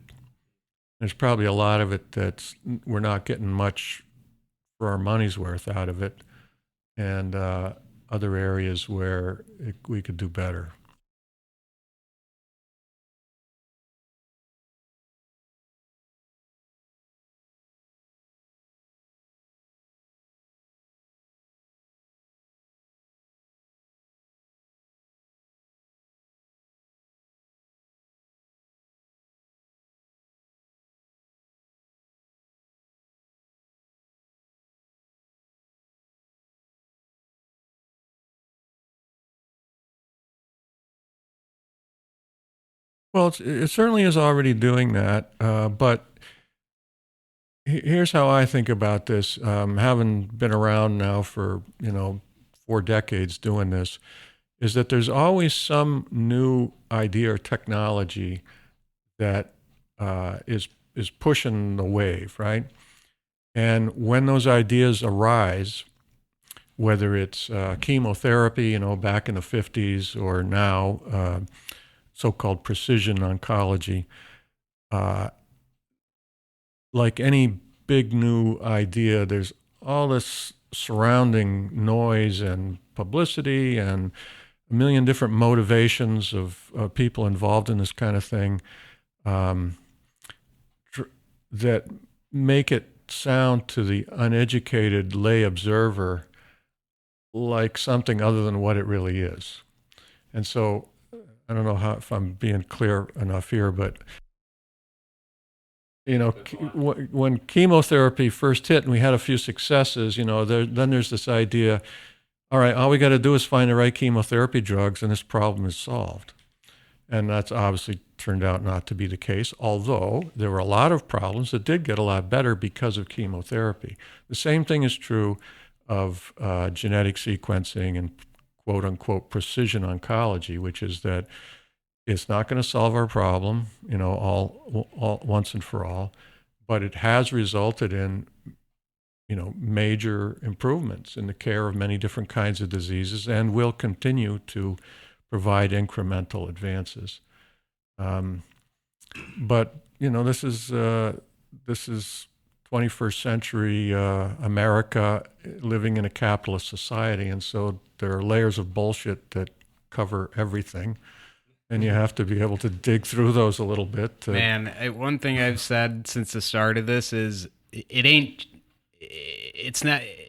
There's probably a lot of it we're not getting much for our money's worth out of it, and other areas where we could do better. Well, it certainly is already doing that, but here's how I think about this. Having been around now for 4 decades doing this, is that there's always some new idea or technology that is pushing the wave, right? And when those ideas arise, whether it's chemotherapy, back in the 50s, or now so-called precision oncology, like any big new idea, there's all this surrounding noise and publicity and a million different motivations of people involved in this kind of thing that make it sound to the uneducated lay observer like something other than what it really is. And so I don't know if I'm being clear enough here, but when chemotherapy first hit and we had a few successes, then there's this idea, all right, all we got to do is find the right chemotherapy drugs and this problem is solved. And that's obviously turned out not to be the case, although there were a lot of problems that did get a lot better because of chemotherapy. The same thing is true of genetic sequencing and quote unquote precision oncology, which is that it's not going to solve our problem, all once and for all, but it has resulted in, major improvements in the care of many different kinds of diseases, and will continue to provide incremental advances. But this is 21st century America living in a capitalist society, and so there are layers of bullshit that cover everything. And you have to be able to dig through those a little bit. Man, one thing I've said since the start of this is it's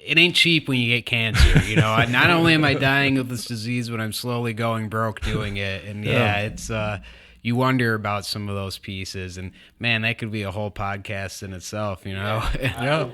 it ain't cheap when you get cancer. You know, not only am I dying of this disease, but I'm slowly going broke doing it. And it's you wonder about some of those pieces. And man, that could be a whole podcast in itself. You know. Yeah.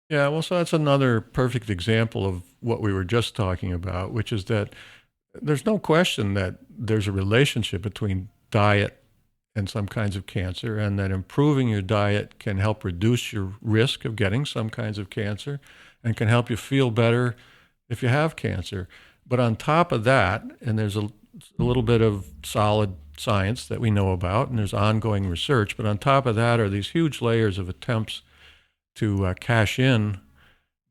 Yeah, well, so that's another perfect example of what we were just talking about, which is that there's no question that there's a relationship between diet and some kinds of cancer, and that improving your diet can help reduce your risk of getting some kinds of cancer and can help you feel better if you have cancer. But on top of that, and there's a little bit of solid science that we know about, and there's ongoing research, but on top of that are these huge layers of attempts to cash in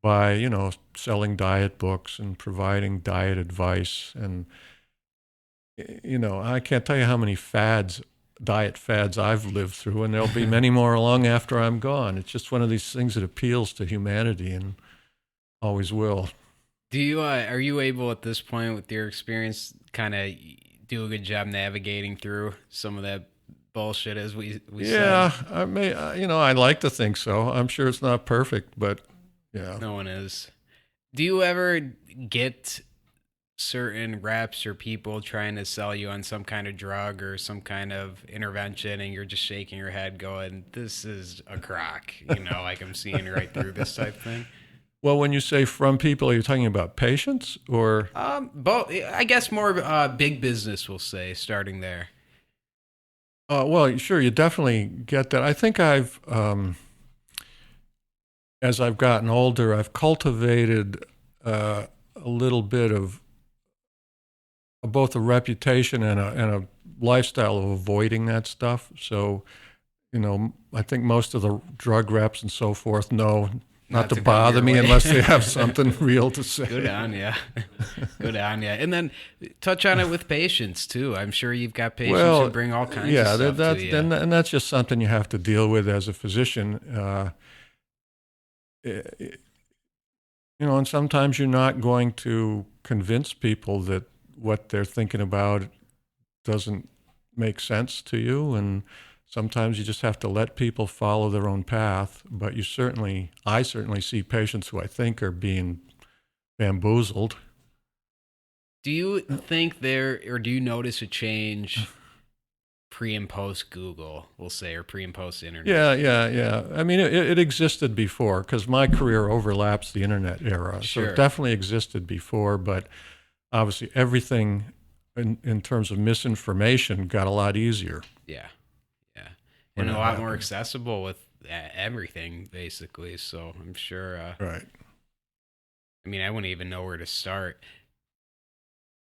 by, selling diet books and providing diet advice. And, I can't tell you how many diet fads I've lived through, and there'll be many more along after I'm gone. It's just one of these things that appeals to humanity and always will. Do you are you able at this point with your experience kind of do a good job navigating through some of that bullshit as we yeah, said? I may, I like to think so. I'm sure it's not perfect, but yeah. No one is. Do you ever get certain reps or people trying to sell you on some kind of drug or some kind of intervention and you're just shaking your head going, this is a crock, like I'm seeing right through this type thing? Well, when you say from people, are you talking about patients or? Both. I guess more big business, we'll say, starting there. Well, sure, you definitely get that. I think as I've gotten older, I've cultivated a little bit of both a reputation and a lifestyle of avoiding that stuff. So, I think most of the drug reps and so forth know not to bother me unless they have something real to say. Good on you. Good on you. And then touch on it with patients, too. I'm sure you've got patients who bring all kinds of stuff to you. And that's just something you have to deal with as a physician. And sometimes you're not going to convince people that what they're thinking about doesn't make sense to you, and sometimes you just have to let people follow their own path. But I certainly see patients who I think are being bamboozled. Do you think or do you notice a change pre and post Google, we'll say, or pre and post internet? Yeah. I mean, it existed before because my career overlaps the internet era. Sure. So it definitely existed before, but obviously everything in terms of misinformation got a lot easier. Yeah. And a lot more accessible with everything, basically. So I'm sure. Right. I mean, I wouldn't even know where to start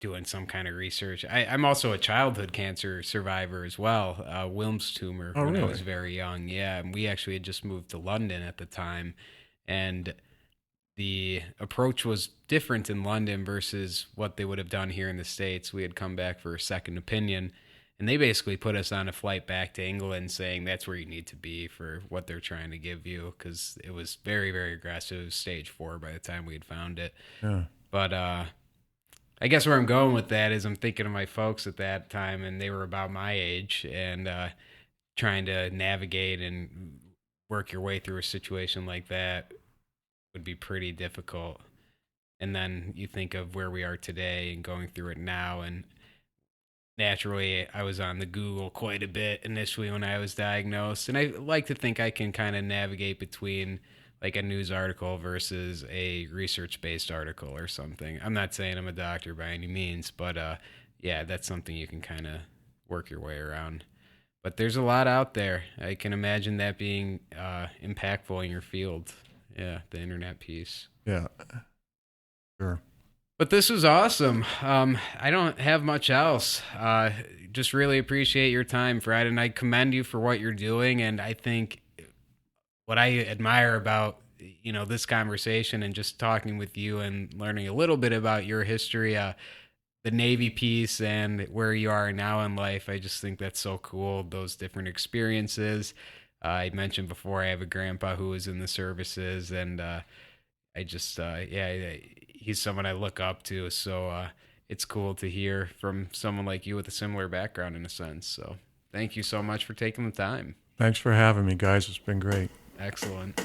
doing some kind of research. I'm also a childhood cancer survivor as well, Wilms tumor when I was very young. Yeah, and we actually had just moved to London at the time, and the approach was different in London versus what they would have done here in the States. We had come back for a second opinion, and they basically put us on a flight back to England saying that's where you need to be for what they're trying to give you, because it was very, very aggressive, stage 4 by the time we had found it. Yeah. But I guess where I'm going with that is I'm thinking of my folks at that time, and they were about my age, and trying to navigate and work your way through a situation like that would be pretty difficult. And then you think of where we are today and going through it now, and naturally I was on the Google quite a bit initially when I was diagnosed, and I like to think I can kind of navigate between like a news article versus a research-based article or something. I'm not saying I'm a doctor by any means, but yeah, that's something you can kind of work your way around. But there's a lot out there. I can imagine that being impactful in your field. Yeah, the internet piece. Yeah, sure. But this was awesome. I don't have much else. Just really appreciate your time, Fred, and I commend you for what you're doing. And I think what I admire about this conversation and just talking with you and learning a little bit about your history, the Navy piece and where you are now in life, I just think that's so cool. Those different experiences. I mentioned before I have a grandpa who was in the services, and I just he's someone I look up to. So it's cool to hear from someone like you with a similar background in a sense. So thank you so much for taking the time. Thanks for having me, guys. It's been great. Excellent.